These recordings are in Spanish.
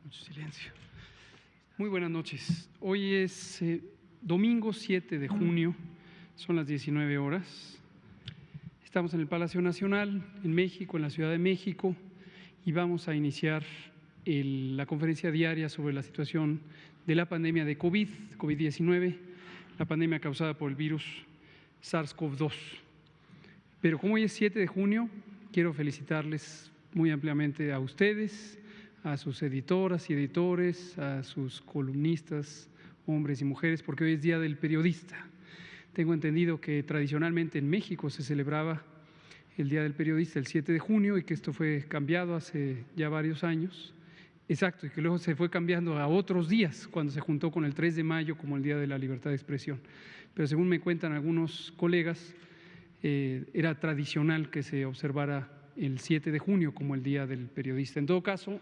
Mucho silencio. Muy buenas noches. Hoy es domingo 7 de junio, son las 19 horas. Estamos en el Palacio Nacional, en México, en la Ciudad de México, y vamos a iniciar la conferencia diaria sobre la situación de la pandemia de COVID-19, la pandemia causada por el virus SARS-CoV-2. Pero como hoy es 7 de junio, quiero felicitarles muy ampliamente a ustedes, a sus editoras y editores, a sus columnistas, hombres y mujeres, porque hoy es Día del Periodista. Tengo entendido que tradicionalmente en México se celebraba el Día del Periodista el 7 de junio y que esto fue cambiado hace ya varios años. Exacto, y que luego se fue cambiando a otros días, cuando se juntó con el 3 de mayo como el Día de la Libertad de Expresión. Pero según me cuentan algunos colegas, era tradicional que se observara el 7 de junio como el Día del Periodista. En todo caso,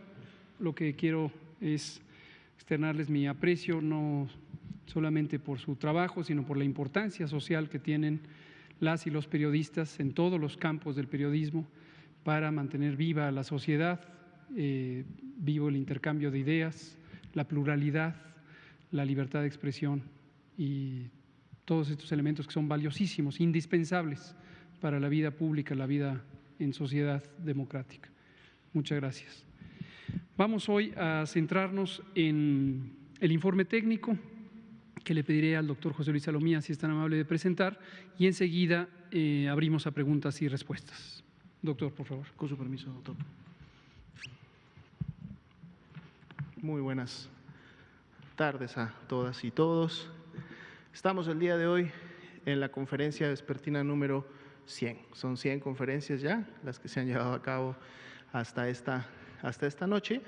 lo que quiero es externarles mi aprecio, no solamente por su trabajo, sino por la importancia social que tienen las y los periodistas en todos los campos del periodismo para mantener viva la sociedad, vivo el intercambio de ideas, la pluralidad, la libertad de expresión y todos estos elementos que son valiosísimos, indispensables para la vida pública, la vida en sociedad democrática. Muchas gracias. Vamos hoy a centrarnos en el informe técnico que le pediré al doctor José Luis Salomía, si es tan amable de presentar, y enseguida abrimos a preguntas y respuestas. Doctor, por favor. Con su permiso, doctor. Muy buenas tardes a todas y todos. Estamos el día de hoy en la conferencia vespertina número 100. Son 100 conferencias ya, las que se han llevado a cabo hasta esta noche,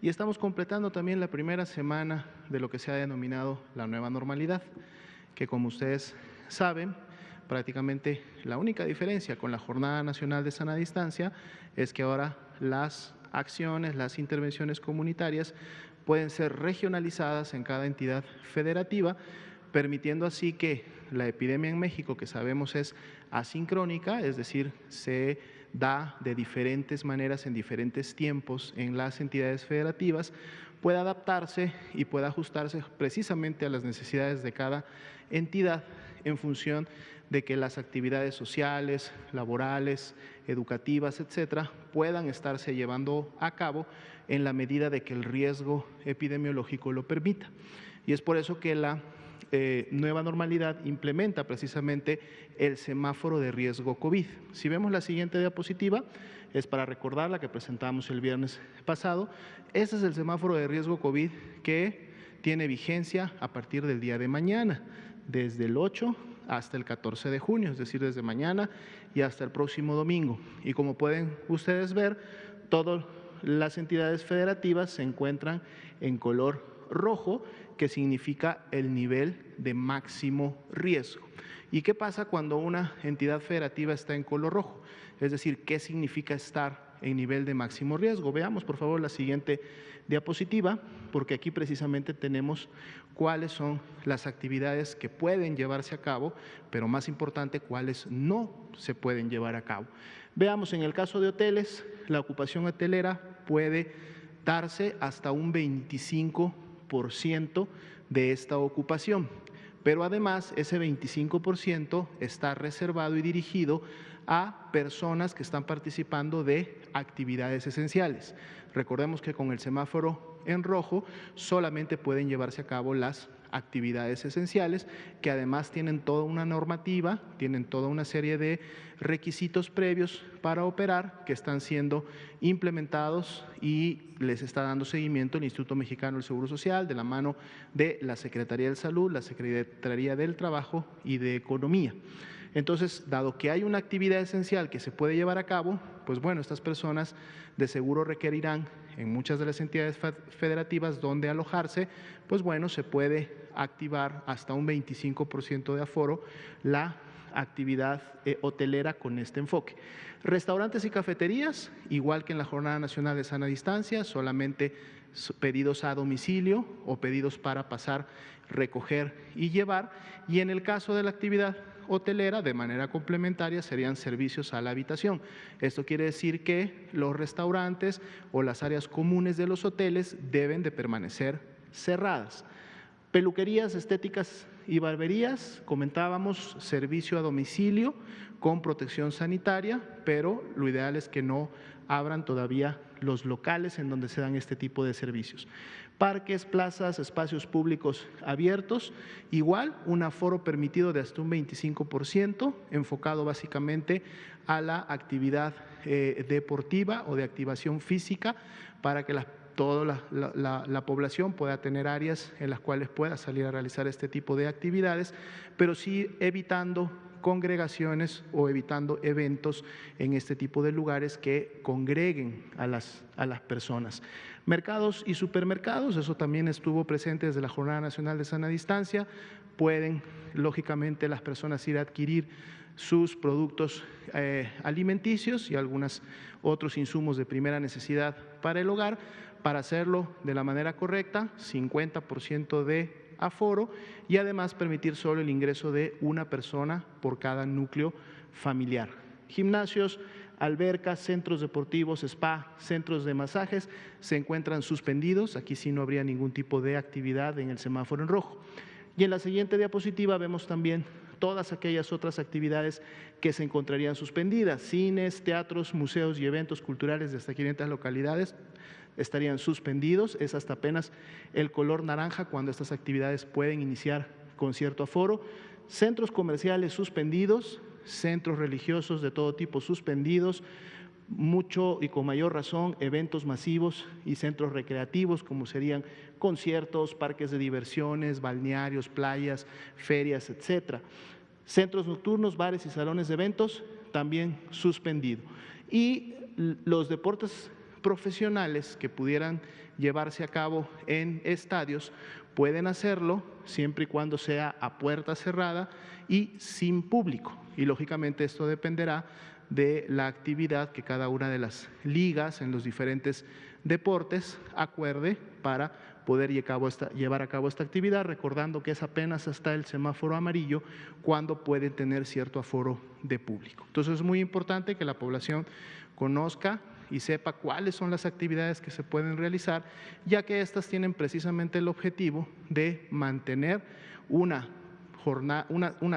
y estamos completando también la primera semana de lo que se ha denominado la nueva normalidad, que como ustedes saben, prácticamente la única diferencia con la Jornada Nacional de Sana Distancia es que ahora las acciones, las intervenciones comunitarias pueden ser regionalizadas en cada entidad federativa, permitiendo así que la epidemia en México, que sabemos es asincrónica, es decir, se da de diferentes maneras en diferentes tiempos en las entidades federativas, pueda adaptarse y pueda ajustarse precisamente a las necesidades de cada entidad en función de que las actividades sociales, laborales, educativas, etcétera, puedan estarse llevando a cabo en la medida de que el riesgo epidemiológico lo permita. Y es por eso que la nueva normalidad implementa precisamente el semáforo de riesgo COVID. Si vemos la siguiente diapositiva, es para recordar la que presentamos el viernes pasado. Este es el semáforo de riesgo COVID que tiene vigencia a partir del día de mañana, desde el 8 hasta el 14 de junio, es decir, desde mañana y hasta el próximo domingo. Y como pueden ustedes ver, todas las entidades federativas se encuentran en color rojo, que significa el nivel de máximo riesgo. ¿Y qué pasa cuando una entidad federativa está en color rojo? Es decir, ¿qué significa estar en nivel de máximo riesgo? Veamos, por favor, la siguiente diapositiva, porque aquí precisamente tenemos cuáles son las actividades que pueden llevarse a cabo, pero más importante, cuáles no se pueden llevar a cabo. Veamos, en el caso de hoteles, la ocupación hotelera puede darse hasta un 25% de esta ocupación, pero además ese 25% está reservado y dirigido a personas que están participando de actividades esenciales. Recordemos que con el semáforo en rojo solamente pueden llevarse a cabo las actividades esenciales, que además tienen toda una normativa, tienen toda una serie de requisitos previos para operar que están siendo implementados y les está dando seguimiento el Instituto Mexicano del Seguro Social de la mano de la Secretaría de Salud, la Secretaría del Trabajo y de Economía. Entonces, dado que hay una actividad esencial que se puede llevar a cabo, pues bueno, estas personas de seguro requerirán en muchas de las entidades federativas donde alojarse, pues bueno, se puede activar hasta un 25% de aforo la actividad hotelera con este enfoque. Restaurantes y cafeterías, igual que en la Jornada Nacional de Sana Distancia, solamente pedidos a domicilio o pedidos para pasar, recoger y llevar. Y en el caso de la actividad hotelera, de manera complementaria, serían servicios a la habitación. Esto quiere decir que los restaurantes o las áreas comunes de los hoteles deben de permanecer cerradas. Peluquerías, estéticas y barberías, comentábamos, servicio a domicilio con protección sanitaria, pero lo ideal es que no abran todavía los locales en donde se dan este tipo de servicios. Parques, plazas, espacios públicos abiertos, igual un aforo permitido de hasta un 25%, enfocado básicamente a la actividad deportiva o de activación física para que toda la población pueda tener áreas en las cuales pueda salir a realizar este tipo de actividades, pero sí evitando congregaciones o evitando eventos en este tipo de lugares que congreguen a las personas. Mercados y supermercados, eso también estuvo presente desde la Jornada Nacional de Sana Distancia. Pueden, lógicamente, las personas ir a adquirir sus productos alimenticios y algunos otros insumos de primera necesidad para el hogar. Para hacerlo de la manera correcta, 50% de aforo y además permitir solo el ingreso de una persona por cada núcleo familiar. Gimnasios, albercas, centros deportivos, spa, centros de masajes se encuentran suspendidos. Aquí sí no habría ningún tipo de actividad en el semáforo en rojo. Y en la siguiente diapositiva vemos también todas aquellas otras actividades que se encontrarían suspendidas: cines, teatros, museos y eventos culturales de hasta 500 localidades estarían suspendidos. Es hasta apenas el color naranja cuando estas actividades pueden iniciar con cierto aforo. Centros comerciales suspendidos, centros religiosos de todo tipo suspendidos, mucho y con mayor razón eventos masivos y centros recreativos como serían conciertos, parques de diversiones, balnearios, playas, ferias, etcétera. Centros nocturnos, bares y salones de eventos también suspendido. Y los deportes profesionales que pudieran llevarse a cabo en estadios pueden hacerlo siempre y cuando sea a puerta cerrada y sin público. Y lógicamente esto dependerá de la actividad que cada una de las ligas en los diferentes deportes acuerde para poder llevar a cabo esta actividad, recordando que es apenas hasta el semáforo amarillo cuando pueden tener cierto aforo de público. Entonces es muy importante que la población conozca y sepa cuáles son las actividades que se pueden realizar, ya que estas tienen precisamente el objetivo de mantener una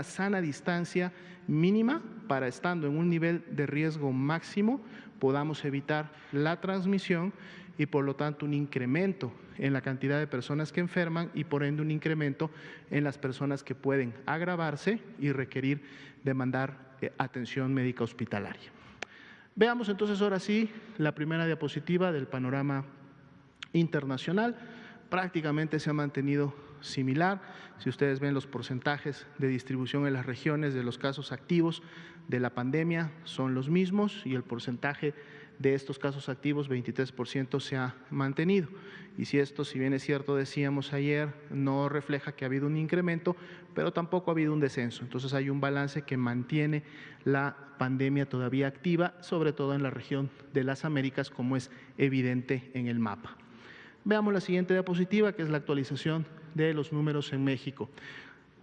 sana distancia mínima para, estando en un nivel de riesgo máximo, podamos evitar la transmisión y por lo tanto un incremento en la cantidad de personas que enferman y por ende un incremento en las personas que pueden agravarse y requerir demandar atención médica hospitalaria. Veamos entonces ahora sí la primera diapositiva del panorama internacional. Prácticamente se ha mantenido similar. Si ustedes ven los porcentajes de distribución en las regiones de los casos activos de la pandemia son los mismos y el porcentaje de estos casos activos, 23%, se ha mantenido. Y si esto, si bien es cierto, decíamos ayer, no refleja que ha habido un incremento, pero tampoco ha habido un descenso. Entonces hay un balance que mantiene la pandemia todavía activa, sobre todo en la región de las Américas, como es evidente en el mapa. Veamos la siguiente diapositiva, que es la actualización de los números en México.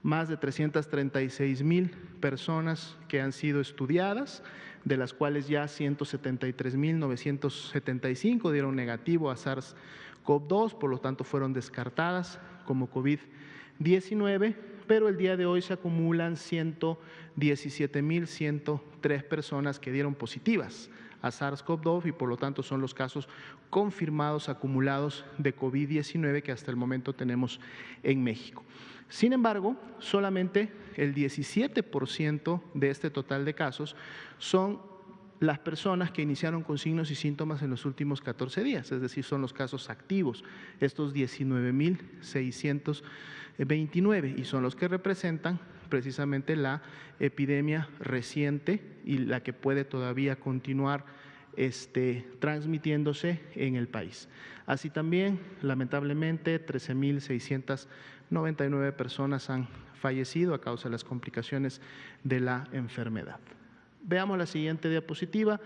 Más de 336,000 personas que han sido estudiadas, de las cuales ya 173,975 dieron negativo a SARS-CoV-2, por lo tanto fueron descartadas como COVID-19, pero el día de hoy se acumulan 117,103 personas que dieron positivas a SARS-CoV-2 y por lo tanto son los casos confirmados acumulados de COVID-19 que hasta el momento tenemos en México. Sin embargo, solamente el 17% de este total de casos son las personas que iniciaron con signos y síntomas en los últimos 14 días, es decir, son los casos activos, estos 19,629, y son los que representan precisamente la epidemia reciente y la que puede todavía continuar transmitiéndose en el país. Así también, lamentablemente, 13,699 personas han fallecido a causa de las complicaciones de la enfermedad. Veamos la siguiente diapositiva,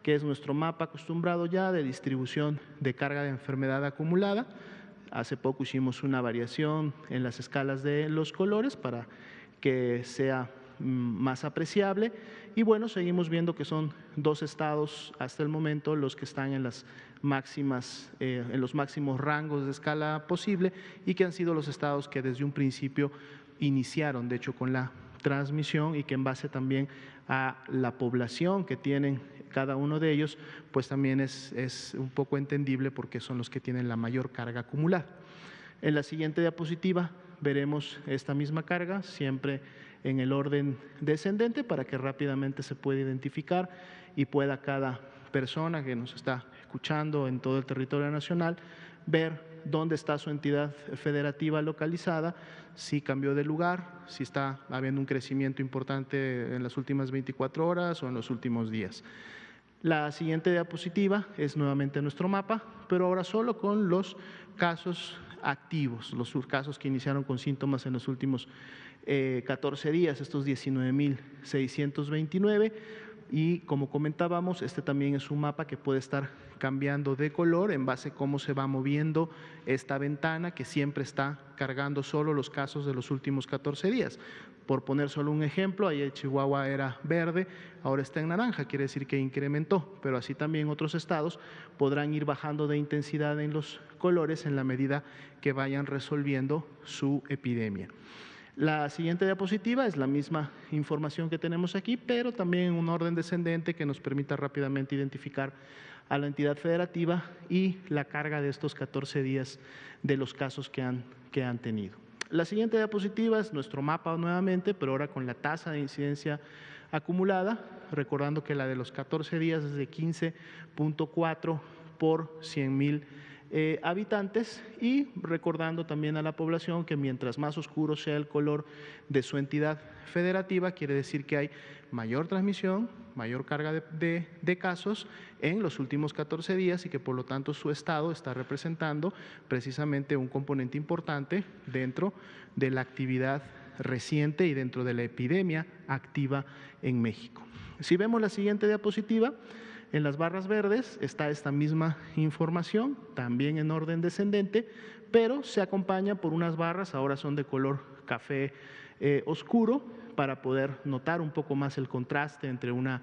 que es nuestro mapa acostumbrado ya de distribución de carga de enfermedad acumulada. Hace poco hicimos una variación en las escalas de los colores para que sea más apreciable. Y bueno, seguimos viendo que son 2 estados hasta el momento los que están en los máximos rangos de escala posible y que han sido los estados que desde un principio iniciaron, de hecho, con la transmisión, y que en base también a la población que tienen cada uno de ellos, pues también es un poco entendible porque son los que tienen la mayor carga acumulada. En la siguiente diapositiva veremos esta misma carga, siempre en el orden descendente, para que rápidamente se pueda identificar y pueda cada persona que nos está escuchando en todo el territorio nacional ver dónde está su entidad federativa localizada, si cambió de lugar, si está habiendo un crecimiento importante en las últimas 24 horas o en los últimos días. La siguiente diapositiva es nuevamente nuestro mapa, pero ahora solo con los casos activos, los casos que iniciaron con síntomas en los últimos 14 días, estos 19.629. Y como comentábamos, este también es un mapa que puede estar cambiando de color en base a cómo se va moviendo esta ventana, que siempre está cargando solo los casos de los últimos 14 días. Por poner solo un ejemplo, ayer Chihuahua era verde, ahora está en naranja, quiere decir que incrementó, pero así también otros estados podrán ir bajando de intensidad en los colores en la medida que vayan resolviendo su epidemia. La siguiente diapositiva es la misma información que tenemos aquí, pero también en un orden descendente que nos permita rápidamente identificar a la entidad federativa y la carga de estos 14 días de los casos que han tenido. La siguiente diapositiva es nuestro mapa nuevamente, pero ahora con la tasa de incidencia acumulada, recordando que la de los 14 días es de 15.4 por 100,000 habitantes, y recordando también a la población que mientras más oscuro sea el color de su entidad federativa, quiere decir que hay mayor transmisión, mayor carga de casos en los últimos 14 días y que por lo tanto su estado está representando precisamente un componente importante dentro de la actividad reciente y dentro de la epidemia activa en México. Si vemos la siguiente diapositiva, en las barras verdes está esta misma información, también en orden descendente, pero se acompaña por unas barras, ahora son de color café oscuro, para poder notar un poco más el contraste entre una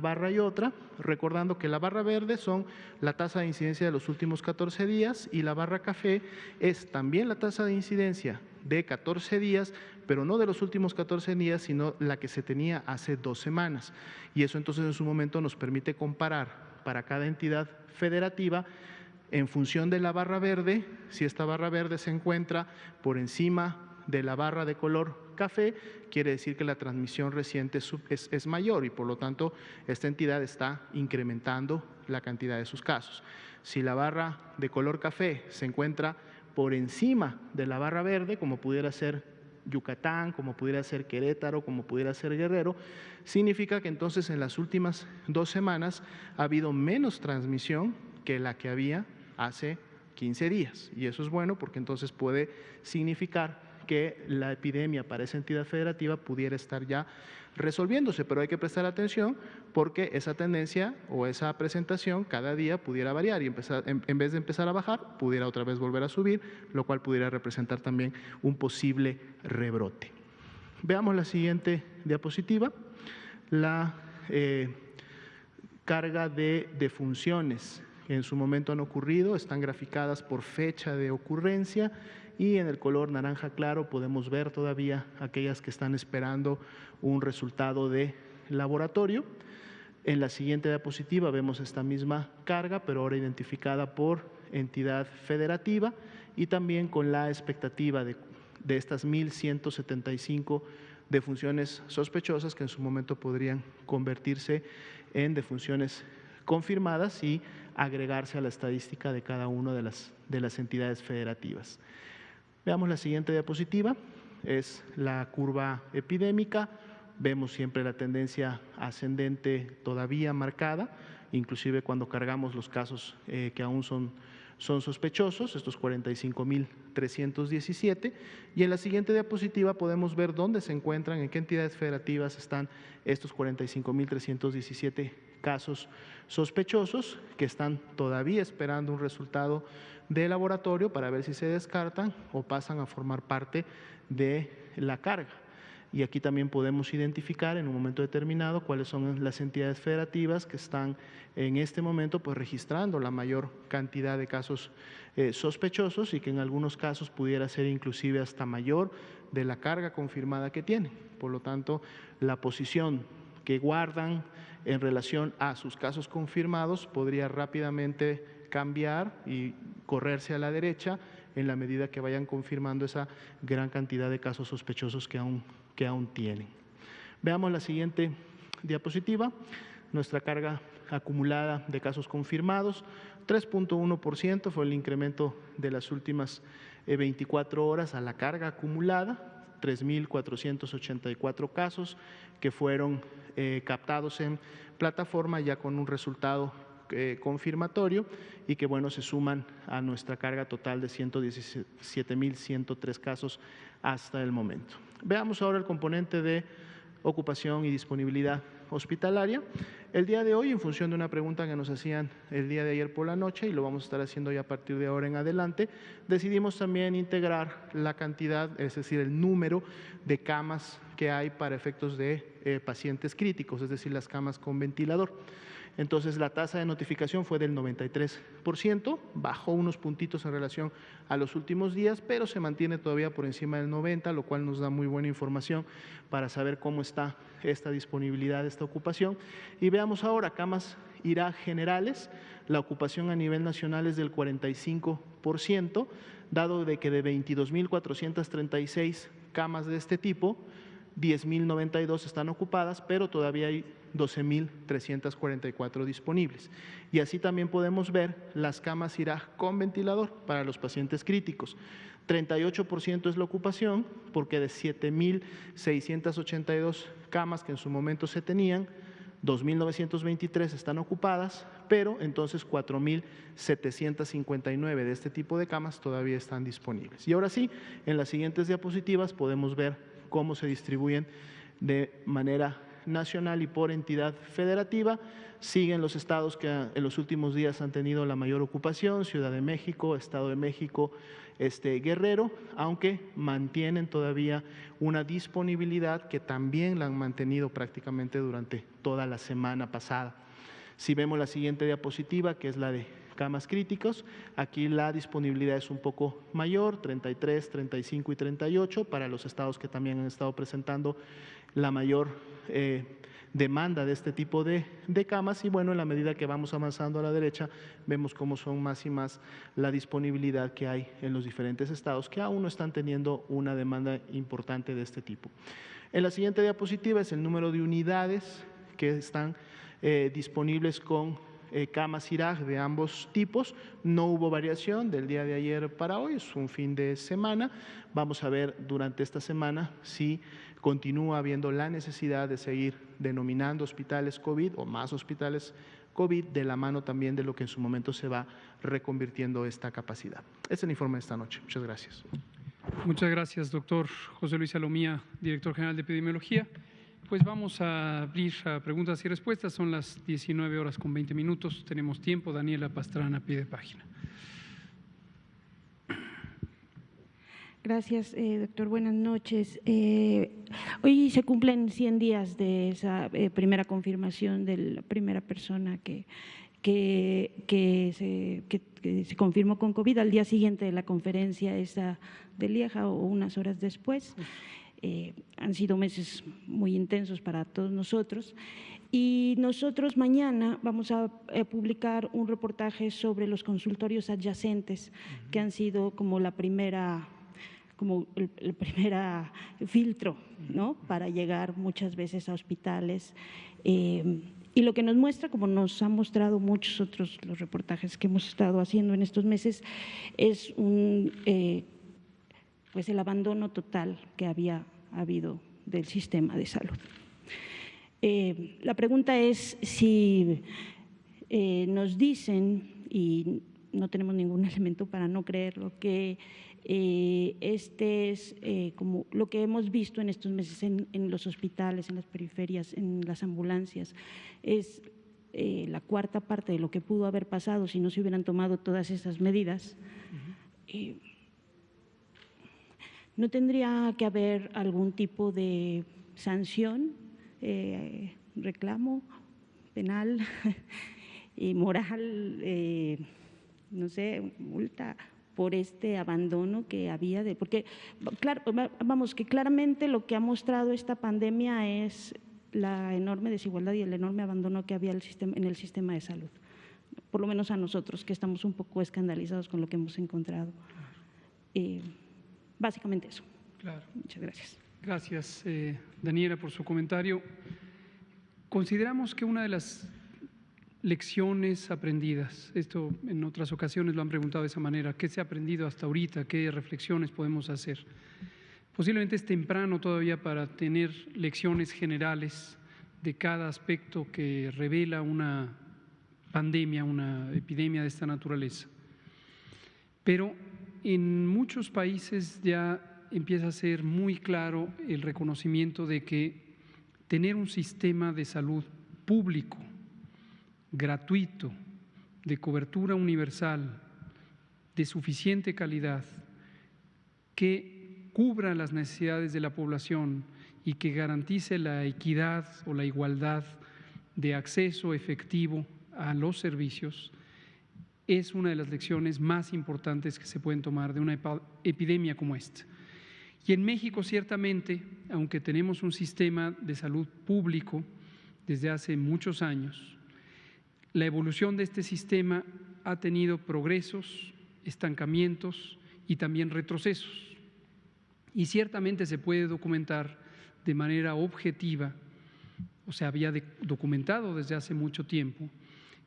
barra y otra, recordando que la barra verde son la tasa de incidencia de los últimos 14 días y la barra café es también la tasa de incidencia de 14 días, pero no de los últimos 14 días, sino la que se tenía hace 2 semanas. Y eso entonces en su momento nos permite comparar para cada entidad federativa en función de la barra verde. Si esta barra verde se encuentra por encima de la barra de color café, quiere decir que la transmisión reciente es mayor y por lo tanto esta entidad está incrementando la cantidad de sus casos. Si la barra de color café se encuentra por encima de la barra verde, como pudiera ser Yucatán, como pudiera ser Querétaro, como pudiera ser Guerrero, significa que entonces en las últimas 2 semanas ha habido menos transmisión que la que había hace 15 días. Y eso es bueno porque entonces puede significar que la epidemia para esa entidad federativa pudiera estar ya resolviéndose, pero hay que prestar atención porque esa tendencia o esa presentación cada día pudiera variar y en vez de empezar a bajar, pudiera otra vez volver a subir, lo cual pudiera representar también un posible rebrote. Veamos la siguiente diapositiva, la carga de defunciones que en su momento han ocurrido, están graficadas por fecha de ocurrencia, y en el color naranja claro podemos ver todavía aquellas que están esperando un resultado de laboratorio. En la siguiente diapositiva vemos esta misma carga, pero ahora identificada por entidad federativa y también con la expectativa de estas 1.175 defunciones sospechosas que en su momento podrían convertirse en defunciones confirmadas y agregarse a la estadística de cada una de las entidades federativas. Veamos la siguiente diapositiva, es la curva epidémica, vemos siempre la tendencia ascendente todavía marcada, inclusive cuando cargamos los casos que aún son sospechosos, estos 45.317, y en la siguiente diapositiva podemos ver dónde se encuentran, en qué entidades federativas están estos 45.317 casos sospechosos que están todavía esperando un resultado de laboratorio para ver si se descartan o pasan a formar parte de la carga. y aquí también podemos identificar en un momento determinado cuáles son las entidades federativas que están en este momento pues registrando la mayor cantidad de casos sospechosos y que en algunos casos pudiera ser inclusive hasta mayor de la carga confirmada que tienen. Por lo tanto, la posición que guardan en relación a sus casos confirmados podría rápidamente cambiar y correrse a la derecha en la medida que vayan confirmando esa gran cantidad de casos sospechosos que aún tienen. Veamos la siguiente diapositiva. Nuestra carga acumulada de casos confirmados, 3.1% fue el incremento de las últimas 24 horas a la carga acumulada, 3.484 casos que fueron captados en plataforma ya con un resultado confirmatorio y que bueno se suman a nuestra carga total de 117.103 casos hasta el momento. Veamos ahora el componente de ocupación y disponibilidad hospitalaria. El día de hoy, en función de una pregunta que nos hacían el día de ayer por la noche, y lo vamos a estar haciendo ya a partir de ahora en adelante, decidimos también integrar la cantidad, es decir, el número de camas que hay para efectos de pacientes críticos, es decir, las camas con ventilador. Entonces, la tasa de notificación fue del 93%, bajó unos puntitos en relación a los últimos días, pero se mantiene todavía por encima del 90%, lo cual nos da muy buena información para saber cómo está esta disponibilidad, esta ocupación. Y veamos ahora, camas IRAG generales, la ocupación a nivel nacional es del 45%, dado de que de 22.436 camas de este tipo, 10.092 están ocupadas, pero todavía hay 12.344 disponibles. Y así también podemos ver las camas IRAG con ventilador para los pacientes críticos. 38% es la ocupación, porque de 7.682 camas que en su momento se tenían, 2.923 están ocupadas, pero entonces 4.759 de este tipo de camas todavía están disponibles. Y ahora sí, en las siguientes diapositivas podemos ver cómo se distribuyen de manera nacional y por entidad federativa. Siguen los estados que en los últimos días han tenido la mayor ocupación: Ciudad de México, Estado de México, Guerrero, aunque mantienen todavía una disponibilidad que también la han mantenido prácticamente durante toda la semana pasada. Si vemos la siguiente diapositiva, que es la de camas críticos, aquí la disponibilidad es un poco mayor, 33, 35 y 38 para los estados que también han estado presentando la mayor demanda de este tipo de camas. Y bueno, en la medida que vamos avanzando a la derecha, vemos cómo son más y más la disponibilidad que hay en los diferentes estados que aún no están teniendo una demanda importante de este tipo. En la siguiente diapositiva es el número de unidades que están disponibles con camas IRAG de ambos tipos. No hubo variación del día de ayer para hoy, es un fin de semana. Vamos a ver durante esta semana si continúa habiendo la necesidad de seguir denominando hospitales COVID o más hospitales COVID, de la mano también de lo que en su momento se va reconvirtiendo esta capacidad. Este es el informe de esta noche. Muchas gracias. Muchas gracias, doctor José Luis Salomía, director general de epidemiología. Pues vamos a abrir a preguntas y respuestas. Son las 19:20. Tenemos tiempo. Daniela Pastrana pide página. Gracias, doctor. Buenas noches. Hoy se cumplen 100 días de esa primera confirmación de la primera persona que se confirmó con COVID al día siguiente de la conferencia esa de Lieja o unas horas después. Han sido meses muy intensos para todos nosotros y nosotros mañana vamos a publicar un reportaje sobre los consultorios adyacentes que han sido como el primer filtro, ¿no?, para llegar muchas veces a hospitales. Y lo que nos muestra, como nos han mostrado muchos otros los reportajes que hemos estado haciendo en estos meses, es pues el abandono total que había habido del sistema de salud. La pregunta es si nos dicen, y no tenemos ningún elemento para no creerlo, que este es como lo que hemos visto en estos meses en los hospitales, en las periferias, en las ambulancias, es la cuarta parte de lo que pudo haber pasado si no se hubieran tomado todas esas medidas. ¿No tendría que haber algún tipo de sanción, reclamo penal y moral, no sé, multa por este abandono que había porque claro, vamos, que claramente lo que ha mostrado esta pandemia es la enorme desigualdad y el enorme abandono que había en el sistema de salud, por lo menos a nosotros, que estamos un poco escandalizados con lo que hemos encontrado. Básicamente eso. Claro. Muchas gracias. Gracias, Daniela, por su comentario. Consideramos que una de las lecciones aprendidas, esto en otras ocasiones lo han preguntado de esa manera, ¿qué se ha aprendido hasta ahorita? ¿Qué reflexiones podemos hacer? Posiblemente es temprano todavía para tener lecciones generales de cada aspecto que revela una pandemia, una epidemia de esta naturaleza. Pero en muchos países ya empieza a ser muy claro el reconocimiento de que tener un sistema de salud público, gratuito, de cobertura universal, de suficiente calidad, que cubra las necesidades de la población y que garantice la equidad o la igualdad de acceso efectivo a los servicios, es una de las lecciones más importantes que se pueden tomar de una epidemia como esta. Y en México, ciertamente, aunque tenemos un sistema de salud público desde hace muchos años, la evolución de este sistema ha tenido progresos, estancamientos y también retrocesos. Y ciertamente se puede documentar de manera objetiva, o sea, había documentado desde hace mucho tiempo,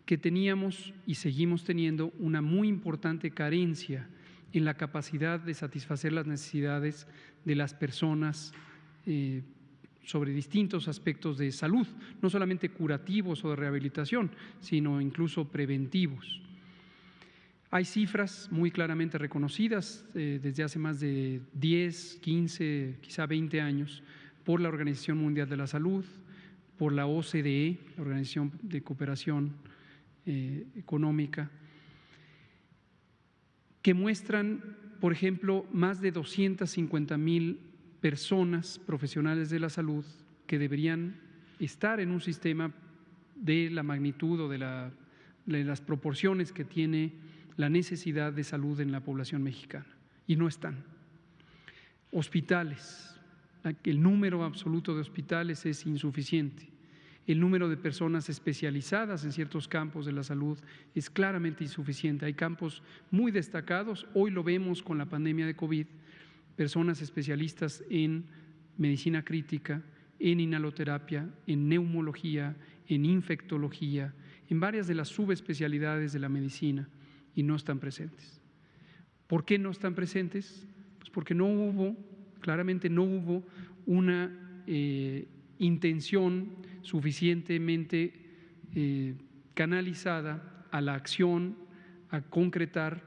que teníamos y seguimos teniendo una muy importante carencia en la capacidad de satisfacer las necesidades de las personas sobre distintos aspectos de salud, no solamente curativos o de rehabilitación, sino incluso preventivos. Hay cifras muy claramente reconocidas desde hace más de 10, 15, quizá 20 años por la Organización Mundial de la Salud, por la OCDE, la Organización de Cooperación Económica, que muestran, por ejemplo, más de 250,000 personas profesionales de la salud que deberían estar en un sistema de la magnitud o de las proporciones que tiene la necesidad de salud en la población mexicana, y no están. Hospitales, el número absoluto de hospitales es insuficiente. El número de personas especializadas en ciertos campos de la salud es claramente insuficiente. Hay campos muy destacados, hoy lo vemos con la pandemia de COVID, personas especialistas en medicina crítica, en inhaloterapia, en neumología, en infectología, en varias de las subespecialidades de la medicina, y no están presentes. ¿Por qué no están presentes? Pues porque claramente no hubo una intención suficientemente canalizada a la acción, a concretar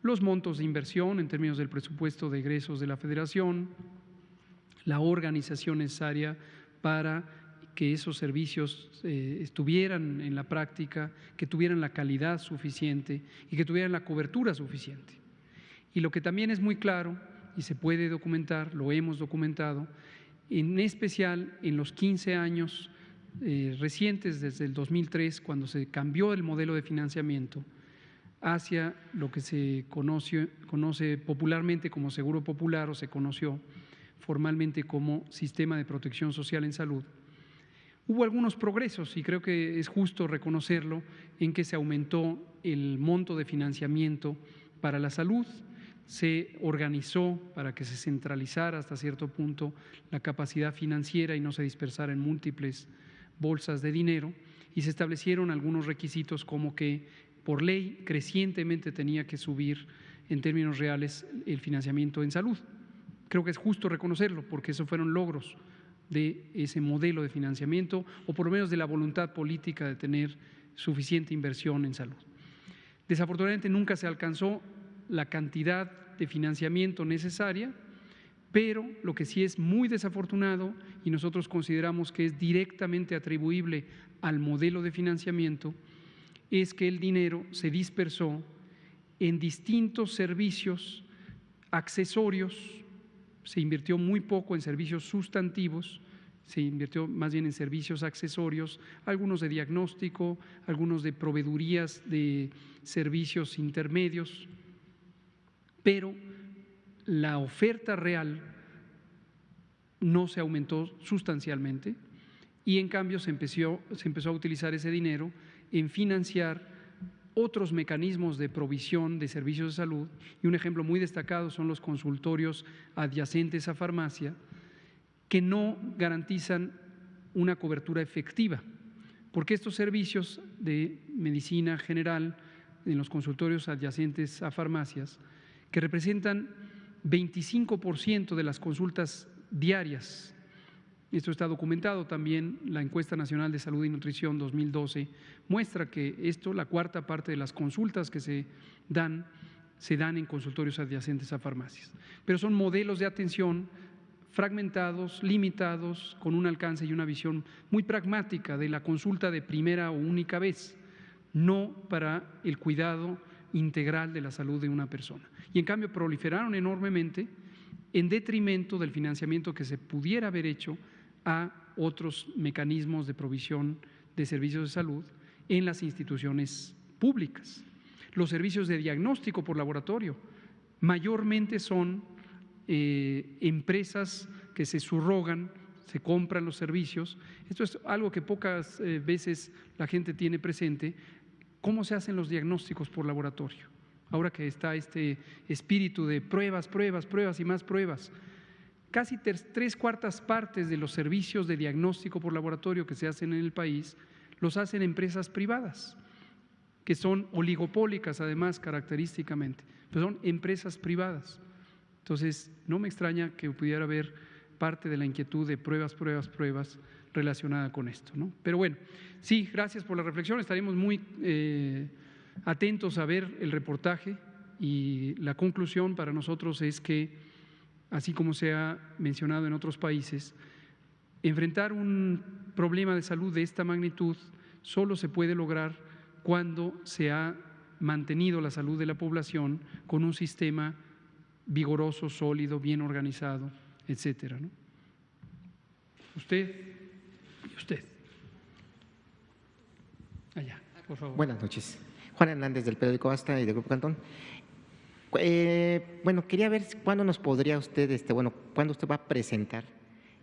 los montos de inversión en términos del presupuesto de egresos de la Federación, la organización necesaria para que esos servicios estuvieran en la práctica, que tuvieran la calidad suficiente y que tuvieran la cobertura suficiente. Y lo que también es muy claro y se puede documentar, lo hemos documentado, en especial en los 15 años recientes, desde el 2003, cuando se cambió el modelo de financiamiento hacia lo que se conoce popularmente como Seguro Popular, o se conoció formalmente como Sistema de Protección Social en Salud. Hubo algunos progresos, y creo que es justo reconocerlo, en que se aumentó el monto de financiamiento para la salud, se organizó para que se centralizara hasta cierto punto la capacidad financiera y no se dispersara en múltiples bolsas de dinero, y se establecieron algunos requisitos como que por ley crecientemente tenía que subir en términos reales el financiamiento en salud. Creo que es justo reconocerlo porque esos fueron logros de ese modelo de financiamiento, o por lo menos de la voluntad política de tener suficiente inversión en salud. Desafortunadamente nunca se alcanzó la cantidad de financiamiento necesaria, pero lo que sí es muy desafortunado, y nosotros consideramos que es directamente atribuible al modelo de financiamiento, es que el dinero se dispersó en distintos servicios accesorios se invirtió muy poco en servicios sustantivos, se invirtió más bien en servicios accesorios, algunos de diagnóstico, algunos de proveedurías de servicios intermedios, pero la oferta real no se aumentó sustancialmente y en cambio se empezó a utilizar ese dinero en financiar otros mecanismos de provisión de servicios de salud, y un ejemplo muy destacado son los consultorios adyacentes a farmacia, que no garantizan una cobertura efectiva, porque estos servicios de medicina general en los consultorios adyacentes a farmacias, que representan 25% de las consultas diarias, esto está documentado también, la Encuesta Nacional de Salud y Nutrición 2012 muestra que esto, la cuarta parte de las consultas que se dan en consultorios adyacentes a farmacias, pero son modelos de atención fragmentados, limitados, con un alcance y una visión muy pragmática de la consulta de primera o única vez, no para el cuidado integral de la salud de una persona. Y en cambio proliferaron enormemente en detrimento del financiamiento que se pudiera haber hecho a otros mecanismos de provisión de servicios de salud en las instituciones públicas. Los servicios de diagnóstico por laboratorio mayormente son empresas que se subrogan, se compran los servicios. Esto es algo que pocas veces la gente tiene presente. ¿Cómo se hacen los diagnósticos por laboratorio? Ahora que está este espíritu de pruebas, pruebas, pruebas y más pruebas. Casi 3/4 partes de los servicios de diagnóstico por laboratorio que se hacen en el país los hacen empresas privadas, que son oligopólicas además característicamente, pero son empresas privadas. Entonces, no me extraña que pudiera haber parte de la inquietud de pruebas, pruebas, pruebas relacionada con esto, ¿no? Pero bueno, sí, gracias por la reflexión, estaremos muy atentos a ver el reportaje, y la conclusión para nosotros es que, así como se ha mencionado en otros países, enfrentar un problema de salud de esta magnitud solo se puede lograr cuando se ha mantenido la salud de la población con un sistema vigoroso, sólido, bien organizado, etcétera, ¿no? Usted y usted. Allá, por favor. Buenas noches. Juan Hernández, del periódico Asta y del Grupo Cantón. Bueno, quería ver cuándo nos podría usted, cuándo usted va a presentar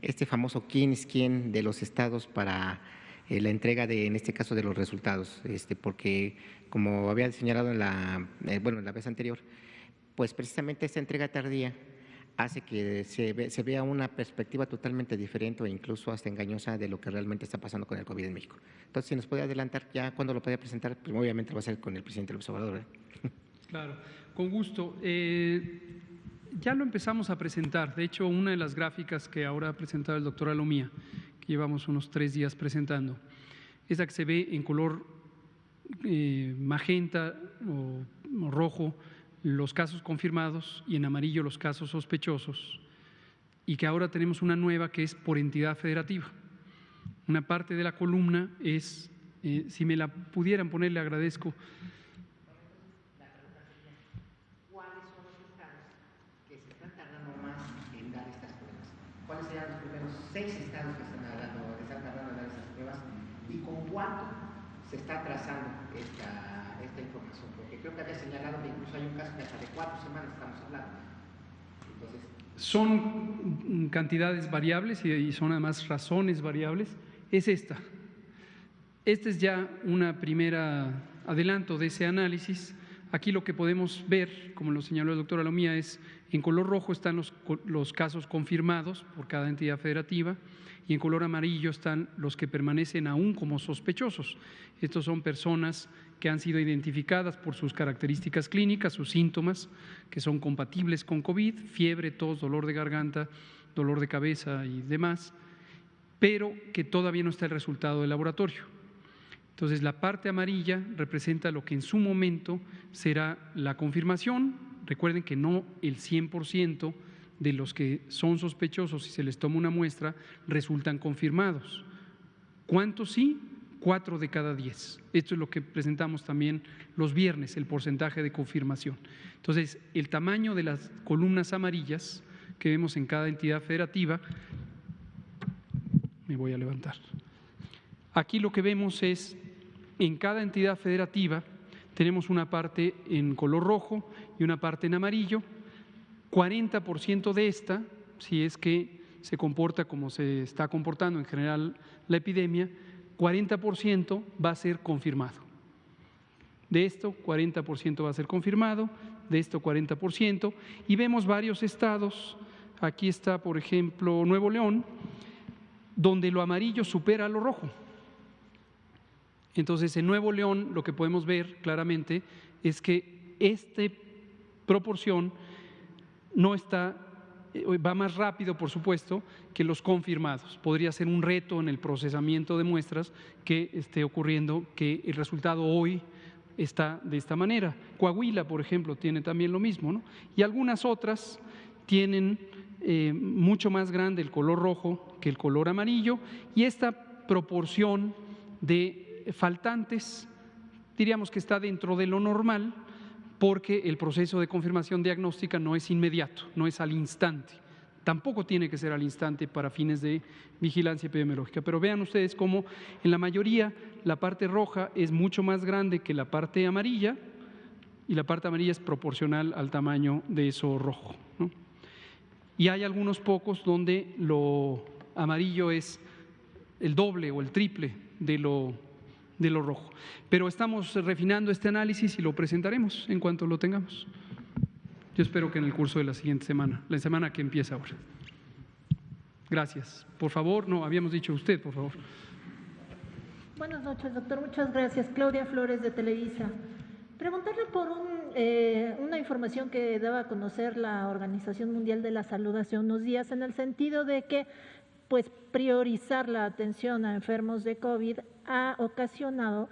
este famoso quién es quién de los estados para la entrega de, en este caso, de los resultados, porque como había señalado en la vez anterior, pues precisamente esta entrega tardía hace que se vea una perspectiva totalmente diferente o incluso hasta engañosa de lo que realmente está pasando con el COVID en México. Entonces, si nos puede adelantar ya cuándo lo puede presentar, pues obviamente va a ser con el presidente López Obrador, ¿verdad? Claro, con gusto. Ya lo empezamos a presentar. De hecho, una de las gráficas que ahora ha presentado el doctor Alomía, que llevamos unos 3 días presentando, es la que se ve en color magenta o rojo los casos confirmados y en amarillo los casos sospechosos, y que ahora tenemos una nueva que es por entidad federativa. Una parte de la columna es, si me la pudieran poner, le agradezco. ¿Cuáles son los estados que se están tardando más en dar estas pruebas? ¿Cuáles serían los primeros 6 estados que están tardando en dar esas pruebas? ¿Y con cuánto se está atrasando esta información? Porque creo que había señalado que incluso hay un caso que hasta de 4 semanas estamos hablando. Entonces, son cantidades variables y son además razones variables. Es esta. Este es ya una primera adelanto de ese análisis. Aquí lo que podemos ver, como lo señaló el doctor Alomía, es en color rojo están los casos confirmados por cada entidad federativa, y en color amarillo están los que permanecen aún como sospechosos. Estos son personas que han sido identificadas por sus características clínicas, sus síntomas, que son compatibles con COVID, fiebre, tos, dolor de garganta, dolor de cabeza y demás, pero que todavía no está el resultado del laboratorio. Entonces, la parte amarilla representa lo que en su momento será la confirmación. Recuerden que no el 100% de los que son sospechosos, si se les toma una muestra, resultan confirmados. ¿Cuántos sí? 4 de cada 10. Esto es lo que presentamos también los viernes, el porcentaje de confirmación. Entonces, el tamaño de las columnas amarillas que vemos en cada entidad federativa. Me voy a levantar. Aquí lo que vemos es, en cada entidad federativa tenemos una parte en color rojo y una parte en amarillo. 40% de esta, si es que se comporta como se está comportando en general la epidemia, 40% va a ser confirmado. De esto, 40% va a ser confirmado, de esto 40%, y vemos varios estados. Aquí está, por ejemplo, Nuevo León, donde lo amarillo supera a lo rojo. Entonces, en Nuevo León lo que podemos ver claramente es que esta proporción no está, va más rápido, por supuesto, que los confirmados. Podría ser un reto en el procesamiento de muestras que esté ocurriendo, que el resultado hoy está de esta manera. Coahuila, por ejemplo, tiene también lo mismo, ¿no? Y algunas otras tienen mucho más grande el color rojo que el color amarillo, y esta proporción de faltantes diríamos que está dentro de lo normal, porque el proceso de confirmación diagnóstica no es inmediato, no es al instante. Tampoco tiene que ser al instante para fines de vigilancia epidemiológica. Pero vean ustedes cómo en la mayoría la parte roja es mucho más grande que la parte amarilla, y la parte amarilla es proporcional al tamaño de eso rojo, ¿no? Y hay algunos pocos donde lo amarillo es el doble o el triple de lo rojo. Pero estamos refinando este análisis y lo presentaremos en cuanto lo tengamos. Yo espero que en el curso de la siguiente semana, la semana que empieza ahora. Gracias. Por favor, no, habíamos dicho usted, por favor. Buenas noches, doctor. Muchas gracias. Claudia Flores, de Televisa. Preguntarle por una información que daba a conocer la Organización Mundial de la Salud hace unos días, en el sentido de que pues priorizar la atención a enfermos de COVID ha ocasionado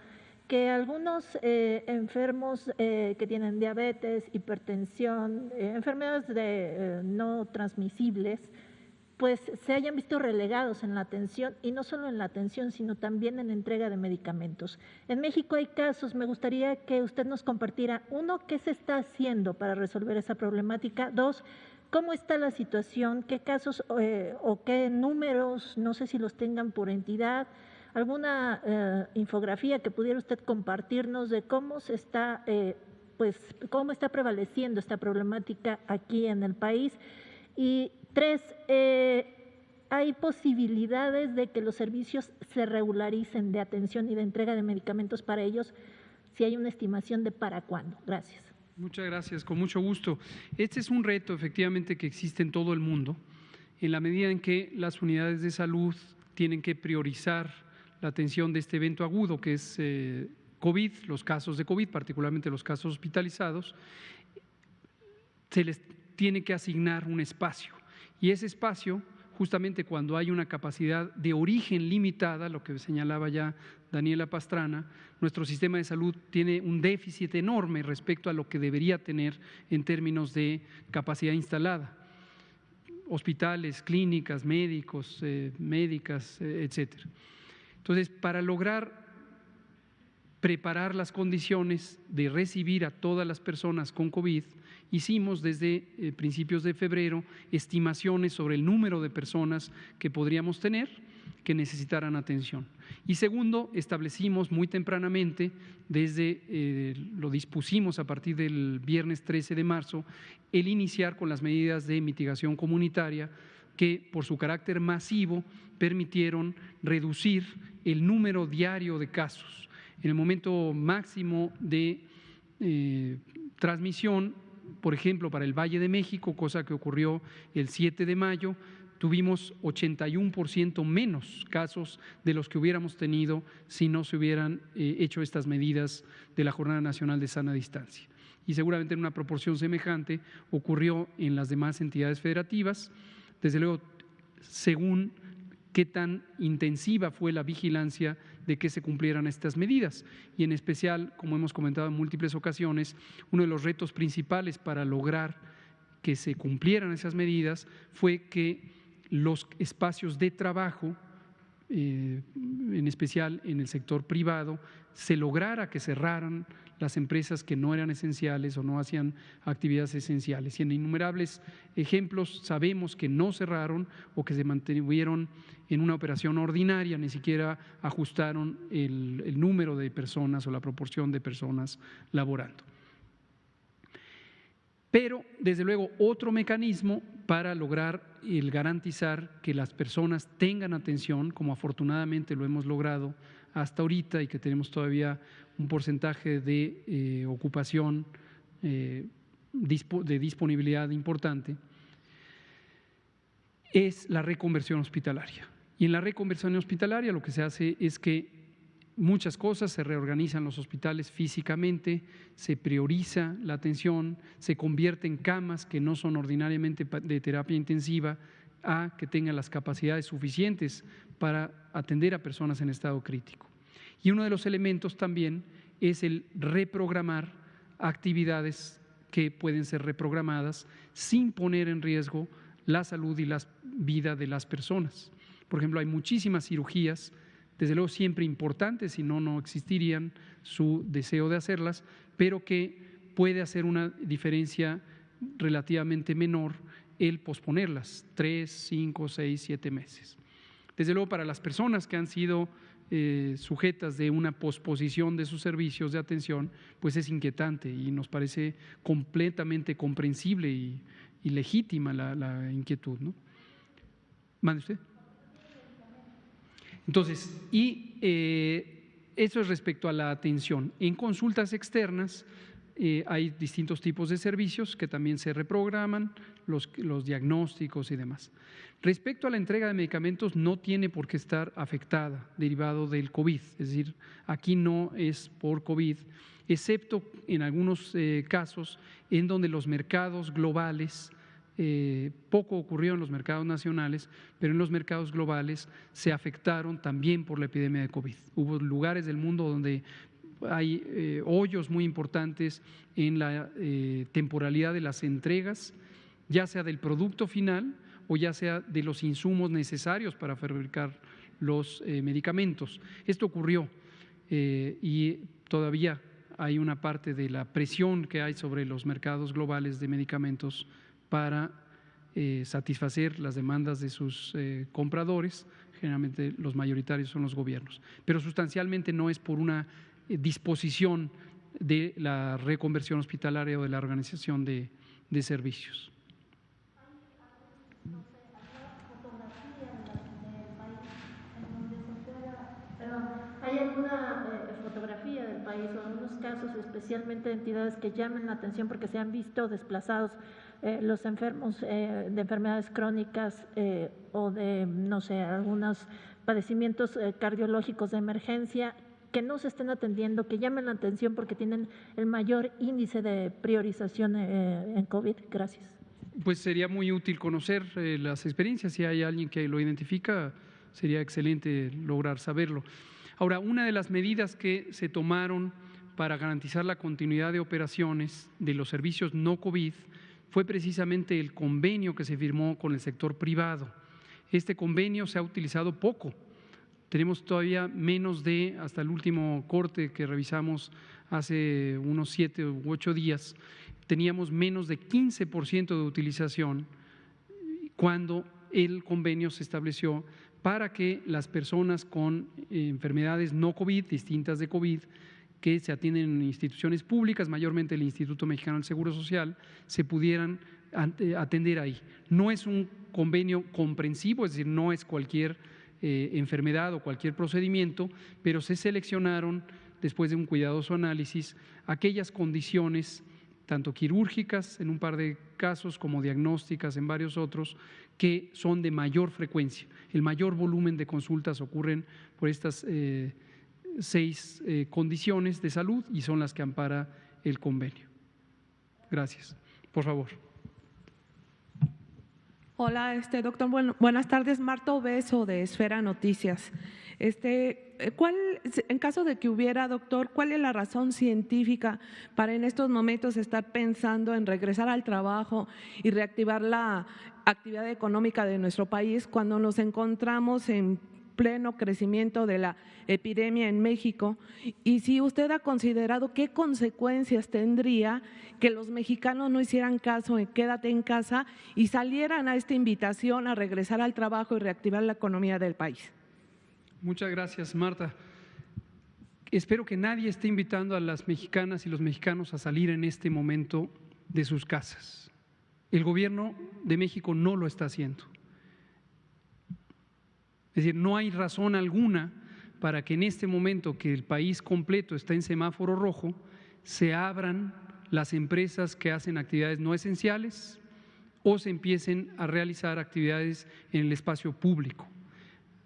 que algunos enfermos que tienen diabetes, hipertensión, enfermedades no transmisibles, pues se hayan visto relegados en la atención, y no solo en la atención, sino también en la entrega de medicamentos. En México hay casos, me gustaría que usted nos compartiera, uno, ¿qué se está haciendo para resolver esa problemática? Dos, ¿cómo está la situación? ¿Qué casos o qué números, no sé si los tengan por entidad? ¿Alguna infografía que pudiera usted compartirnos de cómo se está, cómo está prevaleciendo esta problemática aquí en el país? Y tres, ¿hay posibilidades de que los servicios se regularicen de atención y de entrega de medicamentos para ellos? Si hay una estimación de para cuándo. Gracias. Muchas gracias, con mucho gusto. Este es un reto efectivamente que existe en todo el mundo, en la medida en que las unidades de salud tienen que priorizar la atención de este evento agudo que es COVID, los casos de COVID, particularmente los casos hospitalizados. Se les tiene que asignar un espacio, y ese espacio, justamente cuando hay una capacidad de origen limitada, lo que señalaba ya Daniela Pastrana, nuestro sistema de salud tiene un déficit enorme respecto a lo que debería tener en términos de capacidad instalada. Hospitales, clínicas, médicos, médicas, etcétera. Entonces, para lograr preparar las condiciones de recibir a todas las personas con COVID, hicimos desde principios de febrero estimaciones sobre el número de personas que podríamos tener que necesitaran atención. Y segundo, establecimos muy tempranamente, lo dispusimos a partir del viernes 13 de marzo, el iniciar con las medidas de mitigación comunitaria que por su carácter masivo permitieron reducir el número diario de casos. En el momento máximo de transmisión, por ejemplo, para el Valle de México, cosa que ocurrió el 7 de mayo, tuvimos 81% menos casos de los que hubiéramos tenido si no se hubieran hecho estas medidas de la Jornada Nacional de Sana Distancia. Y seguramente en una proporción semejante ocurrió en las demás entidades federativas, desde luego según qué tan intensiva fue la vigilancia de que se cumplieran estas medidas. Y en especial, como hemos comentado en múltiples ocasiones, uno de los retos principales para lograr que se cumplieran esas medidas fue que los espacios de trabajo, en especial en el sector privado, se lograra que cerraran las empresas que no eran esenciales o no hacían actividades esenciales. Y en innumerables ejemplos sabemos que no cerraron o que se mantuvieron en una operación ordinaria, ni siquiera ajustaron el número de personas o la proporción de personas laborando. Pero, desde luego, otro mecanismo para lograr el garantizar que las personas tengan atención, como afortunadamente lo hemos logrado hasta ahorita y que tenemos todavía un porcentaje de ocupación, de disponibilidad importante, es la reconversión hospitalaria. Y en la reconversión hospitalaria lo que se hace es que muchas cosas, se reorganizan los hospitales físicamente, se prioriza la atención, se convierte en camas que no son ordinariamente de terapia intensiva a que tengan las capacidades suficientes para atender a personas en estado crítico. Y uno de los elementos también es el reprogramar actividades que pueden ser reprogramadas sin poner en riesgo la salud y la vida de las personas. Por ejemplo, hay muchísimas cirugías, desde luego siempre importantes, si no, no existirían su deseo de hacerlas, pero que puede hacer una diferencia relativamente menor el posponerlas, 3, 5, 6, 7 meses. Desde luego, para las personas que han sido sujetas de una posposición de sus servicios de atención, pues es inquietante y nos parece completamente comprensible y legítima la inquietud, ¿no? ¿Mande usted? Entonces, eso es respecto a la atención. En consultas externas hay distintos tipos de servicios que también se reprograman, los diagnósticos y demás. Respecto a la entrega de medicamentos, no tiene por qué estar afectada, derivado del COVID, es decir, aquí no es por COVID, excepto en algunos casos en donde los mercados globales, poco ocurrió en los mercados nacionales, pero en los mercados globales se afectaron también por la epidemia de COVID. Hubo lugares del mundo donde hay hoyos muy importantes en la temporalidad de las entregas, ya sea del producto final o ya sea de los insumos necesarios para fabricar los medicamentos. Esto ocurrió y todavía hay una parte de la presión que hay sobre los mercados globales de medicamentos para satisfacer las demandas de sus compradores, generalmente los mayoritarios son los gobiernos, pero sustancialmente no es por una disposición de la reconversión hospitalaria o de la organización de servicios. ¿Hay alguna fotografía del país o algunos casos, especialmente de entidades que llamen la atención porque se han visto desplazados los enfermos de enfermedades crónicas o de, no sé, algunos padecimientos cardiológicos de emergencia que no se estén atendiendo, que llamen la atención porque tienen el mayor índice de priorización en COVID? Gracias. Pues sería muy útil conocer las experiencias. Si hay alguien que lo identifica, sería excelente lograr saberlo. Ahora, una de las medidas que se tomaron para garantizar la continuidad de operaciones de los servicios no COVID fue precisamente el convenio que se firmó con el sector privado. Este convenio se ha utilizado poco. Tenemos todavía menos de, hasta el último corte que revisamos hace unos 7 u 8 días, teníamos menos de 15% de utilización cuando el convenio se estableció para que las personas con enfermedades no COVID, distintas de COVID, que se atienden en instituciones públicas, mayormente el Instituto Mexicano del Seguro Social, se pudieran atender ahí. No es un convenio comprensivo, es decir, no es cualquier enfermedad o cualquier procedimiento, pero se seleccionaron, después de un cuidadoso análisis, aquellas condiciones, tanto quirúrgicas en un par de casos como diagnósticas en varios otros, que son de mayor frecuencia. El mayor volumen de consultas ocurren por estas 6 condiciones de salud y son las que ampara el convenio. Gracias. Por favor. Hola, doctor. Buenas tardes. Marta Obeso, de Esfera Noticias. En caso de que hubiera, doctor, ¿cuál es la razón científica para en estos momentos estar pensando en regresar al trabajo y reactivar la actividad económica de nuestro país cuando nos encontramos en pleno crecimiento de la epidemia en México, y si usted ha considerado qué consecuencias tendría que los mexicanos no hicieran caso en quédate en casa y salieran a esta invitación a regresar al trabajo y reactivar la economía del país. Muchas gracias, Marta. Espero que nadie esté invitando a las mexicanas y los mexicanos a salir en este momento de sus casas. El gobierno de México no lo está haciendo. Es decir, no hay razón alguna para que en este momento que el país completo está en semáforo rojo, se abran las empresas que hacen actividades no esenciales o se empiecen a realizar actividades en el espacio público.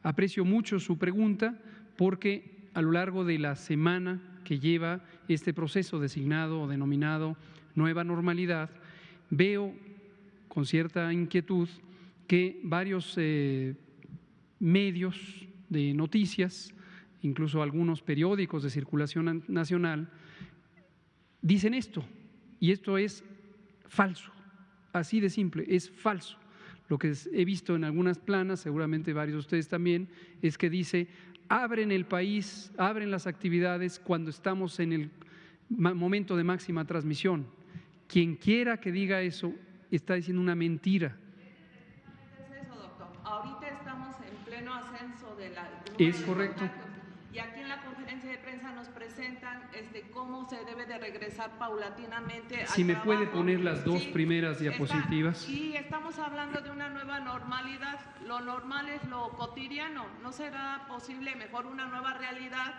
Aprecio mucho su pregunta porque a lo largo de la semana que lleva este proceso designado o denominado nueva normalidad, veo con cierta inquietud que varios medios de noticias, incluso algunos periódicos de circulación nacional, dicen esto, y esto es falso, así de simple, es falso. Lo que he visto en algunas planas, seguramente varios de ustedes también, es que dice, abren el país, abren las actividades cuando estamos en el momento de máxima transmisión. Quien quiera que diga eso está diciendo una mentira. Es eso, doctor. Ahorita estamos en pleno ascenso de la… Es correcto. Y aquí en la conferencia de prensa nos presentan cómo se debe de regresar paulatinamente al Si me trabajo. puede poner las dos primeras diapositivas. Y estamos hablando de una nueva normalidad. Lo normal es lo cotidiano. ¿No será posible mejor una nueva realidad?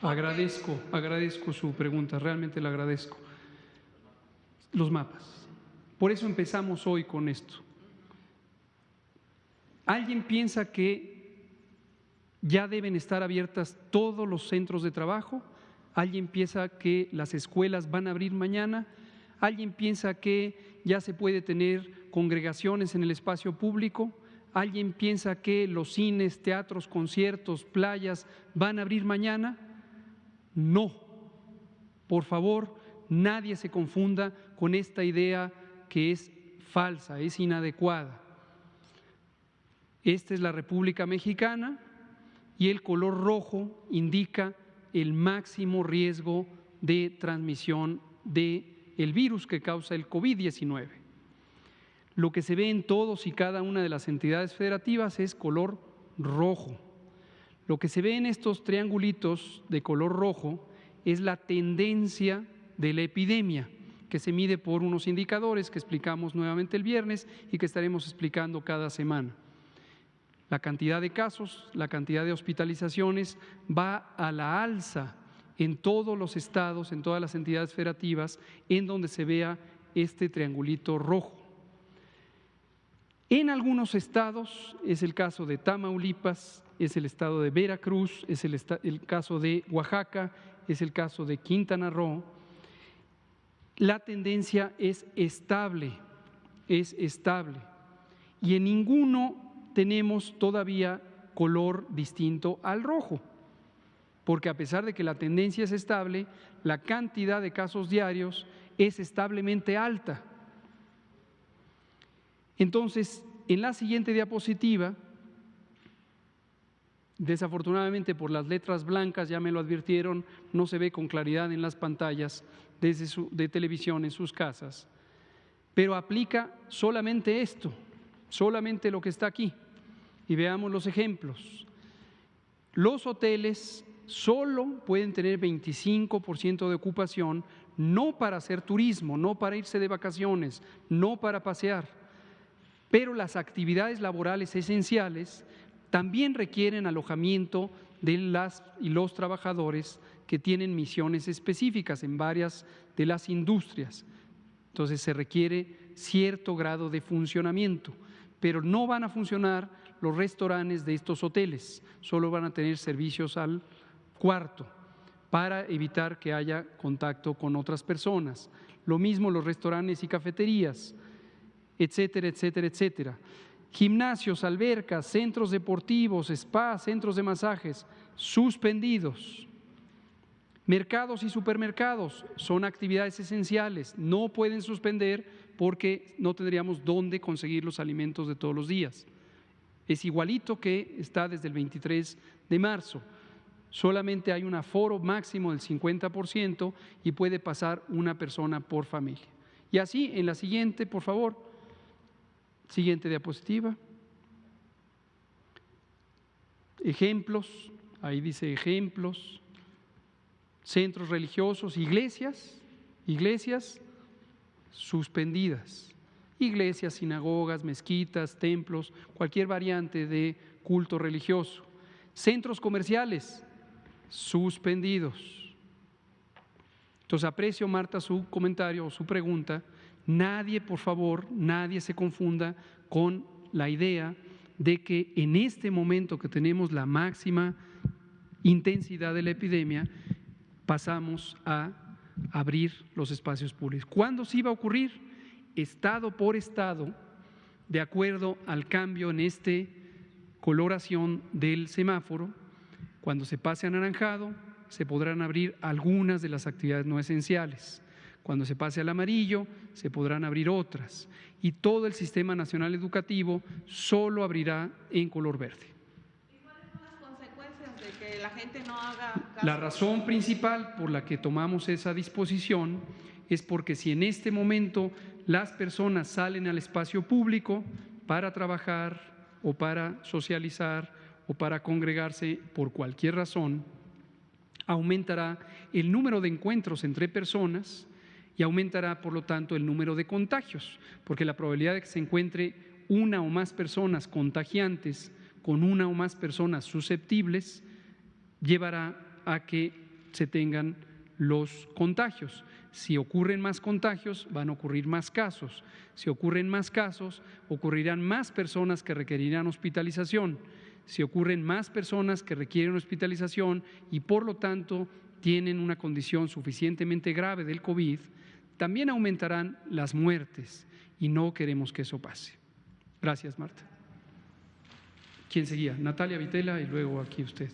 Agradezco su pregunta, realmente la agradezco. Los mapas. Por eso empezamos hoy con esto. ¿Alguien piensa que ya deben estar abiertas todos los centros de trabajo? ¿Alguien piensa que las escuelas van a abrir mañana? ¿Alguien piensa que ya se puede tener congregaciones en el espacio público? ¿Alguien piensa que los cines, teatros, conciertos, playas van a abrir mañana? No. Por favor, nadie se confunda con esta idea que es falsa, es inadecuada. Esta es la República Mexicana y el color rojo indica el máximo riesgo de transmisión del virus que causa el COVID-19. Lo que se ve en todos y cada una de las entidades federativas es color rojo. Lo que se ve en estos triangulitos de color rojo es la tendencia de la epidemia, que se mide por unos indicadores que explicamos nuevamente el viernes y que estaremos explicando cada semana. La cantidad de casos, la cantidad de hospitalizaciones va a la alza en todos los estados, en todas las entidades federativas, en donde se vea este triangulito rojo. En algunos estados, es el caso de Tamaulipas, es el estado de Veracruz, es el caso de Oaxaca, es el caso de Quintana Roo, la tendencia es estable, y en ninguno tenemos todavía color distinto al rojo, porque a pesar de que la tendencia es estable, la cantidad de casos diarios es establemente alta. Entonces, en la siguiente diapositiva, desafortunadamente por las letras blancas, ya me lo advirtieron, no se ve con claridad en las pantallas de televisión en sus casas, pero aplica solamente esto, solamente lo que está aquí. Y veamos los ejemplos. Los hoteles solo pueden tener 25% de ocupación, no para hacer turismo, no para irse de vacaciones, no para pasear, pero las actividades laborales esenciales también requieren alojamiento de las y los trabajadores que tienen misiones específicas en varias de las industrias. Entonces se requiere cierto grado de funcionamiento, pero no van a funcionar los restaurantes de estos hoteles, solo van a tener servicios al cuarto para evitar que haya contacto con otras personas. Lo mismo los restaurantes y cafeterías, etcétera, etcétera, etcétera. Gimnasios, albercas, centros deportivos, spas, centros de masajes, suspendidos. Mercados y supermercados son actividades esenciales, no pueden suspender porque no tendríamos dónde conseguir los alimentos de todos los días. Es igualito que está desde el 23 de marzo. Solamente hay un aforo máximo del 50% y puede pasar una persona por familia. Y así, en la siguiente, por favor, siguiente diapositiva. Ejemplos, ahí dice ejemplos, centros religiosos, iglesias suspendidas, iglesias, sinagogas, mezquitas, templos, cualquier variante de culto religioso, centros comerciales suspendidos. Entonces aprecio, Marta, su comentario o su pregunta. Nadie, por favor, nadie se confunda con la idea de que en este momento que tenemos la máxima intensidad de la epidemia, pasamos a abrir los espacios públicos. ¿Cuándo sí va a ocurrir? Estado por estado, de acuerdo al cambio en esta coloración del semáforo. Cuando se pase a anaranjado, se podrán abrir algunas de las actividades no esenciales. Cuando se pase al amarillo, se podrán abrir otras. Y todo el Sistema Nacional Educativo solo abrirá en color verde. ¿Y cuáles son las consecuencias de que la gente no haga caso? La razón principal por la que tomamos esa disposición es porque si en este momento las personas salen al espacio público para trabajar o para socializar o para congregarse por cualquier razón, aumentará el número de encuentros entre personas y aumentará, por lo tanto, el número de contagios, porque la probabilidad de que se encuentre una o más personas contagiantes con una o más personas susceptibles llevará a que se tengan los contagios. Si ocurren más contagios, van a ocurrir más casos. Si ocurren más casos, ocurrirán más personas que requerirán hospitalización. Si ocurren más personas que requieren hospitalización y por lo tanto tienen una condición suficientemente grave del COVID, también aumentarán las muertes y no queremos que eso pase. Gracias, Marta. ¿Quién seguía? Natalia Vitela y luego aquí usted.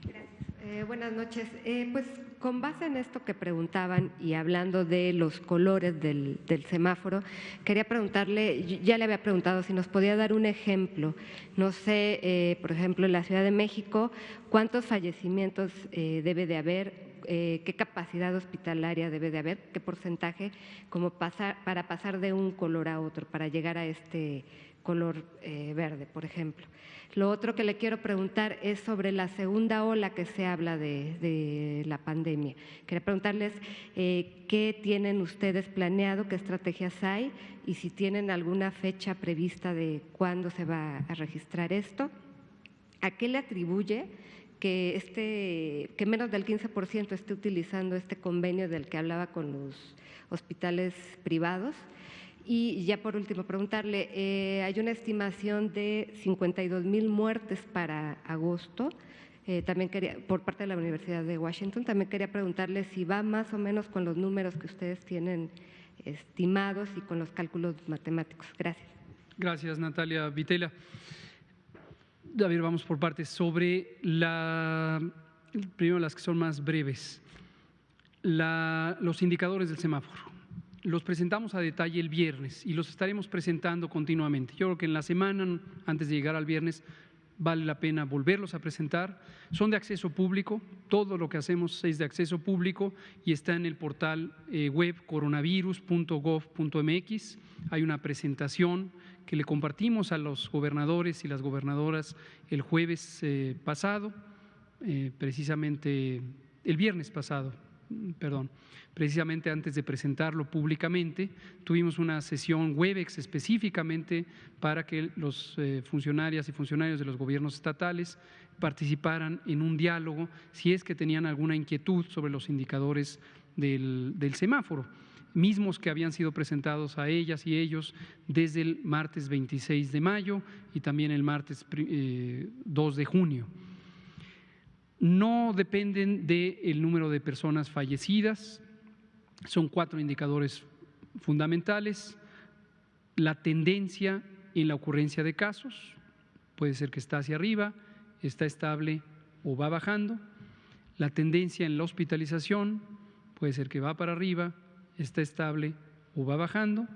Gracias. Buenas noches. Pues con base en esto que preguntaban y hablando de los colores del semáforo, quería preguntarle, ya le había preguntado si nos podía dar un ejemplo. No sé, por ejemplo, en la Ciudad de México, ¿cuántos fallecimientos debe de haber? ¿Qué capacidad hospitalaria debe de haber? ¿Qué porcentaje para pasar de un color a otro, para llegar a este color verde, por ejemplo? Lo otro que le quiero preguntar es sobre la segunda ola que se habla de la pandemia. Quería preguntarles qué tienen ustedes planeado, qué estrategias hay y si tienen alguna fecha prevista de cuándo se va a registrar esto. ¿A qué le atribuye que menos del 15% esté utilizando este convenio del que hablaba con los hospitales privados? Y ya por último, preguntarle, hay una estimación de 52,000 muertes para agosto, también por parte de la Universidad de Washington. También quería preguntarle si va más o menos con los números que ustedes tienen estimados y con los cálculos matemáticos. Gracias. Gracias, Natalia Vitela. A ver, vamos por partes. Sobre primero las que son más breves, los indicadores del semáforo. Los presentamos a detalle el viernes y los estaremos presentando continuamente. Yo creo que en la semana, antes de llegar al viernes, vale la pena volverlos a presentar. Son de acceso público, todo lo que hacemos es de acceso público y está en el portal web coronavirus.gov.mx. Hay una presentación que le compartimos a los gobernadores y las gobernadoras el jueves pasado, precisamente el viernes pasado, precisamente antes de presentarlo públicamente. Tuvimos una sesión Webex específicamente para que los funcionarias y funcionarios de los gobiernos estatales participaran en un diálogo si es que tenían alguna inquietud sobre los indicadores del semáforo, mismos que habían sido presentados a ellas y ellos desde el martes 26 de mayo y también el martes 2 de junio. No dependen del número de personas fallecidas, son 4 indicadores fundamentales. La tendencia en la ocurrencia de casos, puede ser que está hacia arriba, está estable o va bajando. La tendencia en la hospitalización, puede ser que va para arriba, está estable o va bajando.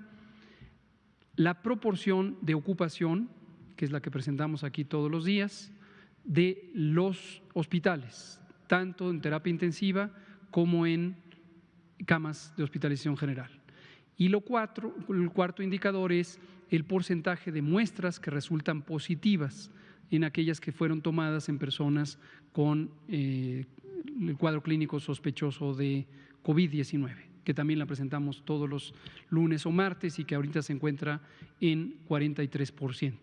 la proporción de ocupación, que es la que presentamos aquí todos los días, de los hospitales, tanto en terapia intensiva como en camas de hospitalización general. Y el cuarto indicador es el porcentaje de muestras que resultan positivas en aquellas que fueron tomadas en personas con el cuadro clínico sospechoso de COVID-19, que también la presentamos todos los lunes o martes y que ahorita se encuentra en 43%.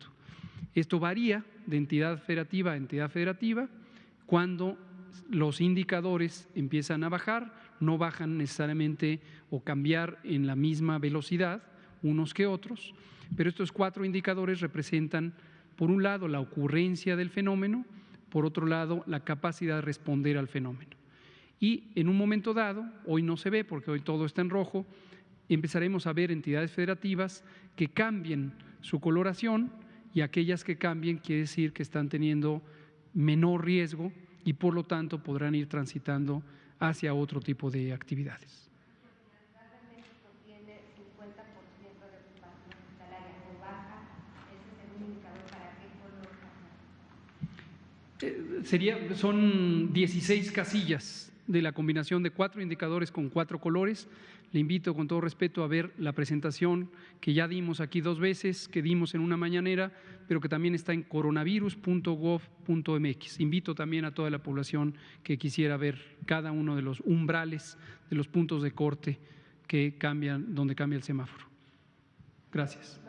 Esto varía de entidad federativa a entidad federativa. Cuando los indicadores empiezan a bajar, no bajan necesariamente o cambiar en la misma velocidad unos que otros, pero estos 4 indicadores representan, por un lado, la ocurrencia del fenómeno, por otro lado, la capacidad de responder al fenómeno. Y en un momento dado, hoy no se ve porque hoy todo está en rojo, empezaremos a ver entidades federativas que cambien su coloración, y aquellas que cambien quiere decir que están teniendo menor riesgo y por lo tanto podrán ir transitando hacia otro tipo de actividades. Son 16 casillas de la combinación de 4 indicadores con 4 colores. Le invito con todo respeto a ver la presentación que ya dimos aquí 2 veces, que dimos en una mañanera, pero que también está en coronavirus.gov.mx. Invito también a toda la población que quisiera ver cada uno de los umbrales, de los puntos de corte que cambian, donde cambia el semáforo. Gracias.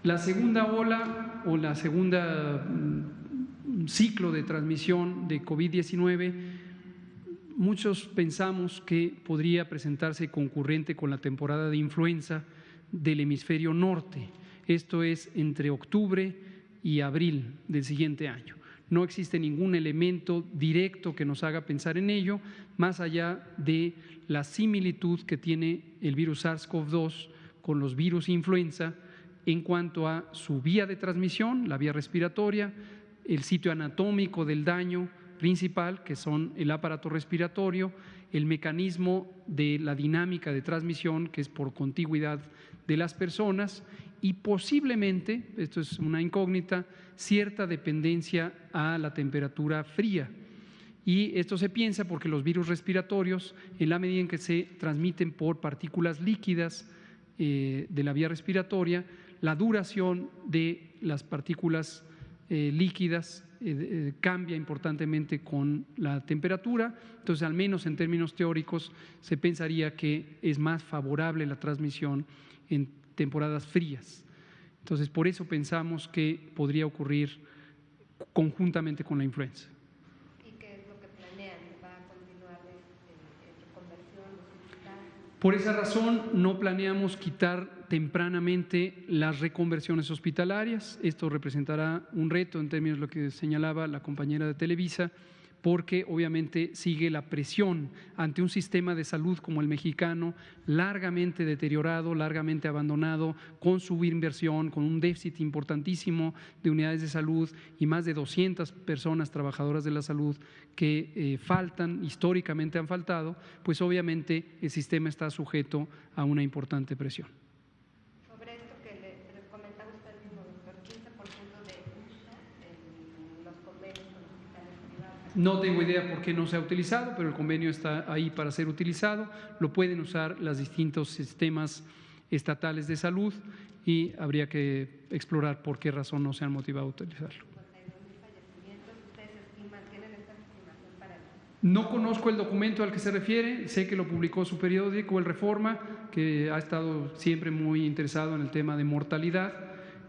La segunda ola o la segunda ciclo de transmisión de COVID-19, muchos pensamos que podría presentarse concurrente con la temporada de influenza del hemisferio norte. Esto es entre octubre y abril del siguiente año. No existe ningún elemento directo que nos haga pensar en ello, más allá de la similitud que tiene el virus SARS-CoV-2 con los virus influenza, en cuanto a su vía de transmisión, la vía respiratoria, el sitio anatómico del daño principal, que son el aparato respiratorio, el mecanismo de la dinámica de transmisión, que es por contigüidad de las personas, y posiblemente, esto es una incógnita, cierta dependencia a la temperatura fría. Y esto se piensa porque los virus respiratorios, en la medida en que se transmiten por partículas líquidas de la vía respiratoria, la duración de las partículas líquidas cambia importantemente con la temperatura. Entonces, al menos en términos teóricos, se pensaría que es más favorable la transmisión en temporadas frías. Entonces, por eso pensamos que podría ocurrir conjuntamente con la influenza. ¿Y qué es lo que planean? ¿Va a continuar reconversión de los hospitales? Por esa razón, no planeamos quitar tempranamente las reconversiones hospitalarias. Esto representará un reto en términos de lo que señalaba la compañera de Televisa, porque obviamente sigue la presión ante un sistema de salud como el mexicano, largamente deteriorado, largamente abandonado, con subinversión, con un déficit importantísimo de unidades de salud y más de 200 personas trabajadoras de la salud que faltan, históricamente han faltado, pues obviamente el sistema está sujeto a una importante presión. No tengo idea por qué no se ha utilizado, pero el convenio está ahí para ser utilizado. Lo pueden usar los distintos sistemas estatales de salud y habría que explorar por qué razón no se han motivado a utilizarlo. No conozco el documento al que se refiere, sé que lo publicó su periódico El Reforma, que ha estado siempre muy interesado en el tema de mortalidad,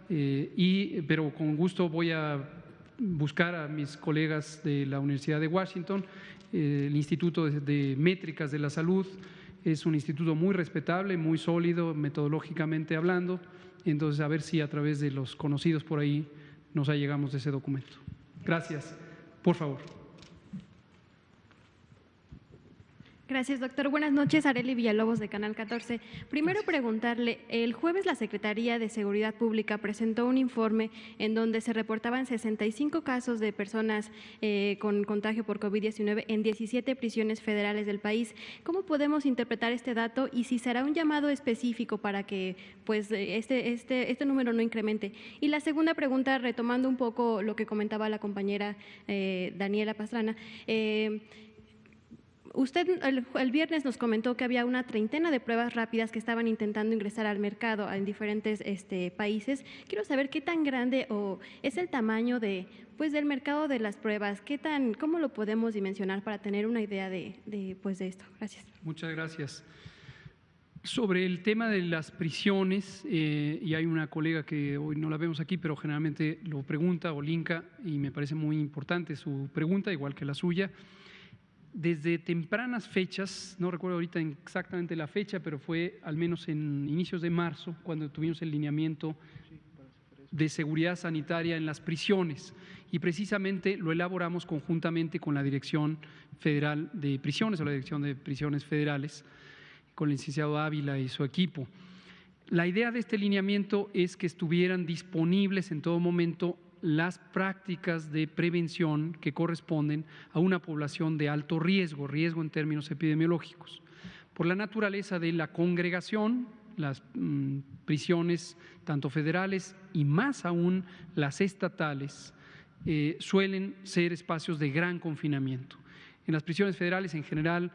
pero con gusto voy a buscar a mis colegas de la Universidad de Washington. El Instituto de Métricas de la Salud es un instituto muy respetable, muy sólido metodológicamente hablando, entonces a ver si a través de los conocidos por ahí nos allegamos de ese documento. Gracias. Por favor. Gracias, doctor. Buenas noches, Arely Villalobos de Canal 14. Primero preguntarle, el jueves la Secretaría de Seguridad Pública presentó un informe en donde se reportaban 65 casos de personas con contagio por COVID-19 en 17 prisiones federales del país. ¿Cómo podemos interpretar este dato y si será un llamado específico para que pues este número no incremente? Y la segunda pregunta, retomando un poco lo que comentaba la compañera Daniela Pastrana, usted el viernes nos comentó que había una treintena de pruebas rápidas que estaban intentando ingresar al mercado en diferentes países. Quiero saber qué tan grande es el tamaño del mercado de las pruebas, cómo lo podemos dimensionar para tener una idea de esto. Gracias. Muchas gracias. Sobre el tema de las prisiones, y hay una colega que hoy no la vemos aquí, pero generalmente lo pregunta, Olinka, y me parece muy importante su pregunta, igual que la suya. Desde tempranas fechas, no recuerdo ahorita exactamente la fecha, pero fue al menos en inicios de marzo, cuando tuvimos el lineamiento de seguridad sanitaria en las prisiones, y precisamente lo elaboramos conjuntamente con la Dirección Federal de Prisiones o la Dirección de Prisiones Federales, con el licenciado Ávila y su equipo. La idea de este lineamiento es que estuvieran disponibles en todo momento las prácticas de prevención que corresponden a una población de alto riesgo en términos epidemiológicos. Por la naturaleza de la congregación, las prisiones tanto federales y más aún las estatales suelen ser espacios de gran confinamiento. En las prisiones federales en general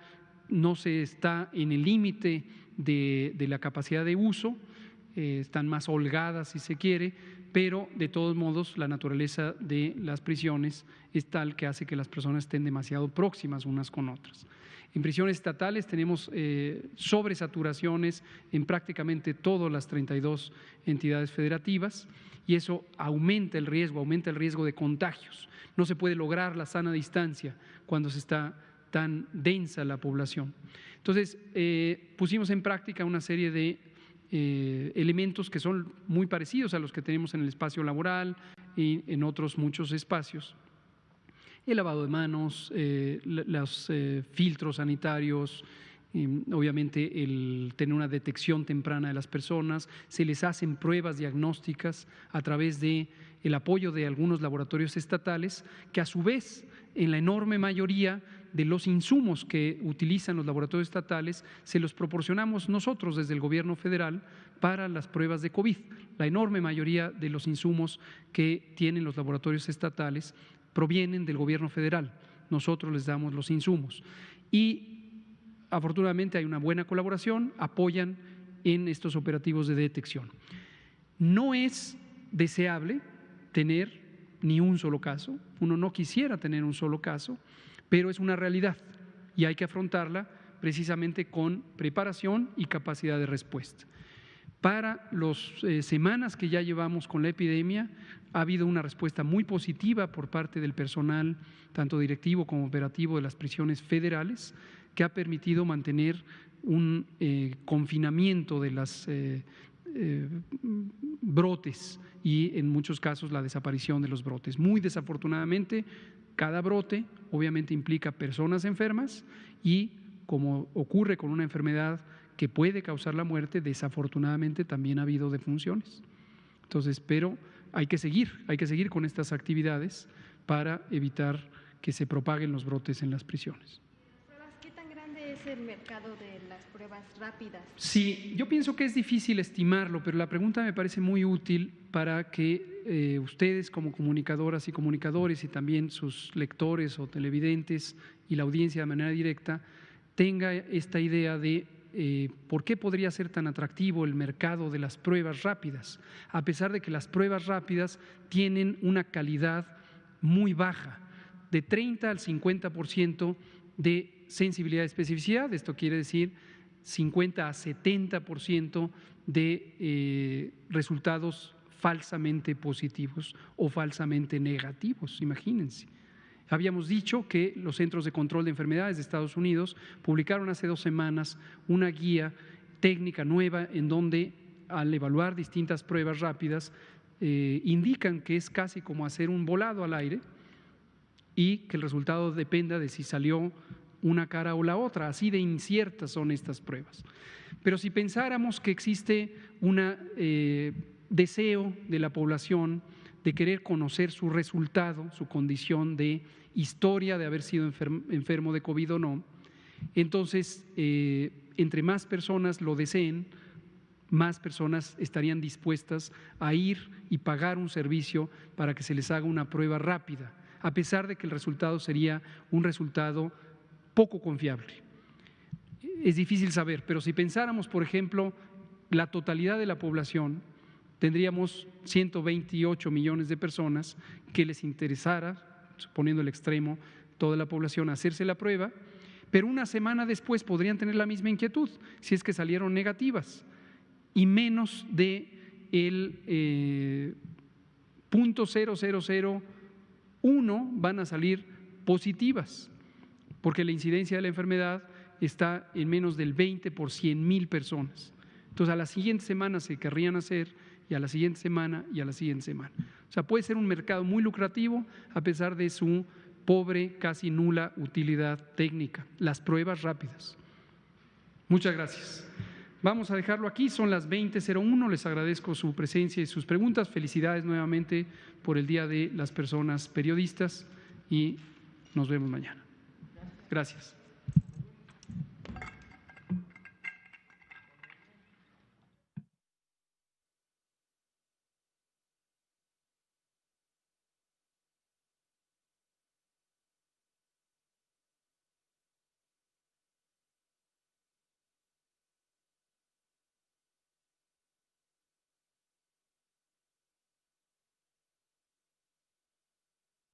no se está en el límite de la capacidad de uso, están más holgadas si se quiere, pero de todos modos la naturaleza de las prisiones es tal que hace que las personas estén demasiado próximas unas con otras. En prisiones estatales tenemos sobresaturaciones en prácticamente todas las 32 entidades federativas y eso aumenta el riesgo de contagios. No se puede lograr la sana distancia cuando se está tan densa la población. Entonces, pusimos en práctica una serie de elementos que son muy parecidos a los que tenemos en el espacio laboral y en otros muchos espacios. El lavado de manos, los filtros sanitarios, obviamente el tener una detección temprana de las personas, se les hacen pruebas diagnósticas a través de el apoyo de algunos laboratorios estatales que a su vez en la enorme mayoría de los insumos que utilizan los laboratorios estatales se los proporcionamos nosotros desde el gobierno federal para las pruebas de COVID. La enorme mayoría de los insumos que tienen los laboratorios estatales provienen del gobierno federal. Nosotros les damos los insumos y afortunadamente hay una buena colaboración, apoyan en estos operativos de detección. No es deseable tener ni un solo caso, uno no quisiera tener un solo caso, pero es una realidad y hay que afrontarla precisamente con preparación y capacidad de respuesta. Para las semanas que ya llevamos con la epidemia, ha habido una respuesta muy positiva por parte del personal, tanto directivo como operativo de las prisiones federales, que ha permitido mantener un confinamiento de las brotes y en muchos casos la desaparición de los brotes. Muy desafortunadamente, cada brote obviamente implica personas enfermas y como ocurre con una enfermedad que puede causar la muerte, desafortunadamente también ha habido defunciones. Entonces, pero hay que seguir con estas actividades para evitar que se propaguen los brotes en las prisiones. ¿Qué tan grande es el mercado de las pruebas rápidas? Sí, yo pienso que es difícil estimarlo, pero la pregunta me parece muy útil para que ustedes como comunicadoras y comunicadores y también sus lectores o televidentes y la audiencia de manera directa tenga esta idea de por qué podría ser tan atractivo el mercado de las pruebas rápidas, a pesar de que las pruebas rápidas tienen una calidad muy baja, de 30 al 50% de sensibilidad y especificidad, esto quiere decir 50 a 70% de resultados falsamente positivos o falsamente negativos, imagínense. Habíamos dicho que los Centros de Control de Enfermedades de Estados Unidos publicaron hace 2 semanas una guía técnica nueva en donde al evaluar distintas pruebas rápidas indican que es casi como hacer un volado al aire y que el resultado dependa de si salió una cara o la otra, así de inciertas son estas pruebas. Pero si pensáramos que existe un deseo de la población de querer conocer su resultado, su condición de historia de haber sido enfermo de COVID o no, entonces entre más personas lo deseen, más personas estarían dispuestas a ir y pagar un servicio para que se les haga una prueba rápida, a pesar de que el resultado sería un resultado poco confiable. Es difícil saber, pero si pensáramos, por ejemplo, la totalidad de la población, tendríamos 128 millones de personas que les interesara, suponiendo el extremo, toda la población, hacerse la prueba, pero una semana después podrían tener la misma inquietud, si es que salieron negativas, y menos de el 0.0001 van a salir positivas, porque la incidencia de la enfermedad está en menos del 20 por 100,000 personas. Entonces, a la siguiente semana se querrían hacer, y a la siguiente semana, y a la siguiente semana. O sea, puede ser un mercado muy lucrativo a pesar de su pobre, casi nula utilidad técnica, las pruebas rápidas. Muchas gracias. Vamos a dejarlo aquí, son las 20:01, les agradezco su presencia y sus preguntas. Felicidades nuevamente por el Día de las Personas Periodistas y nos vemos mañana. Gracias.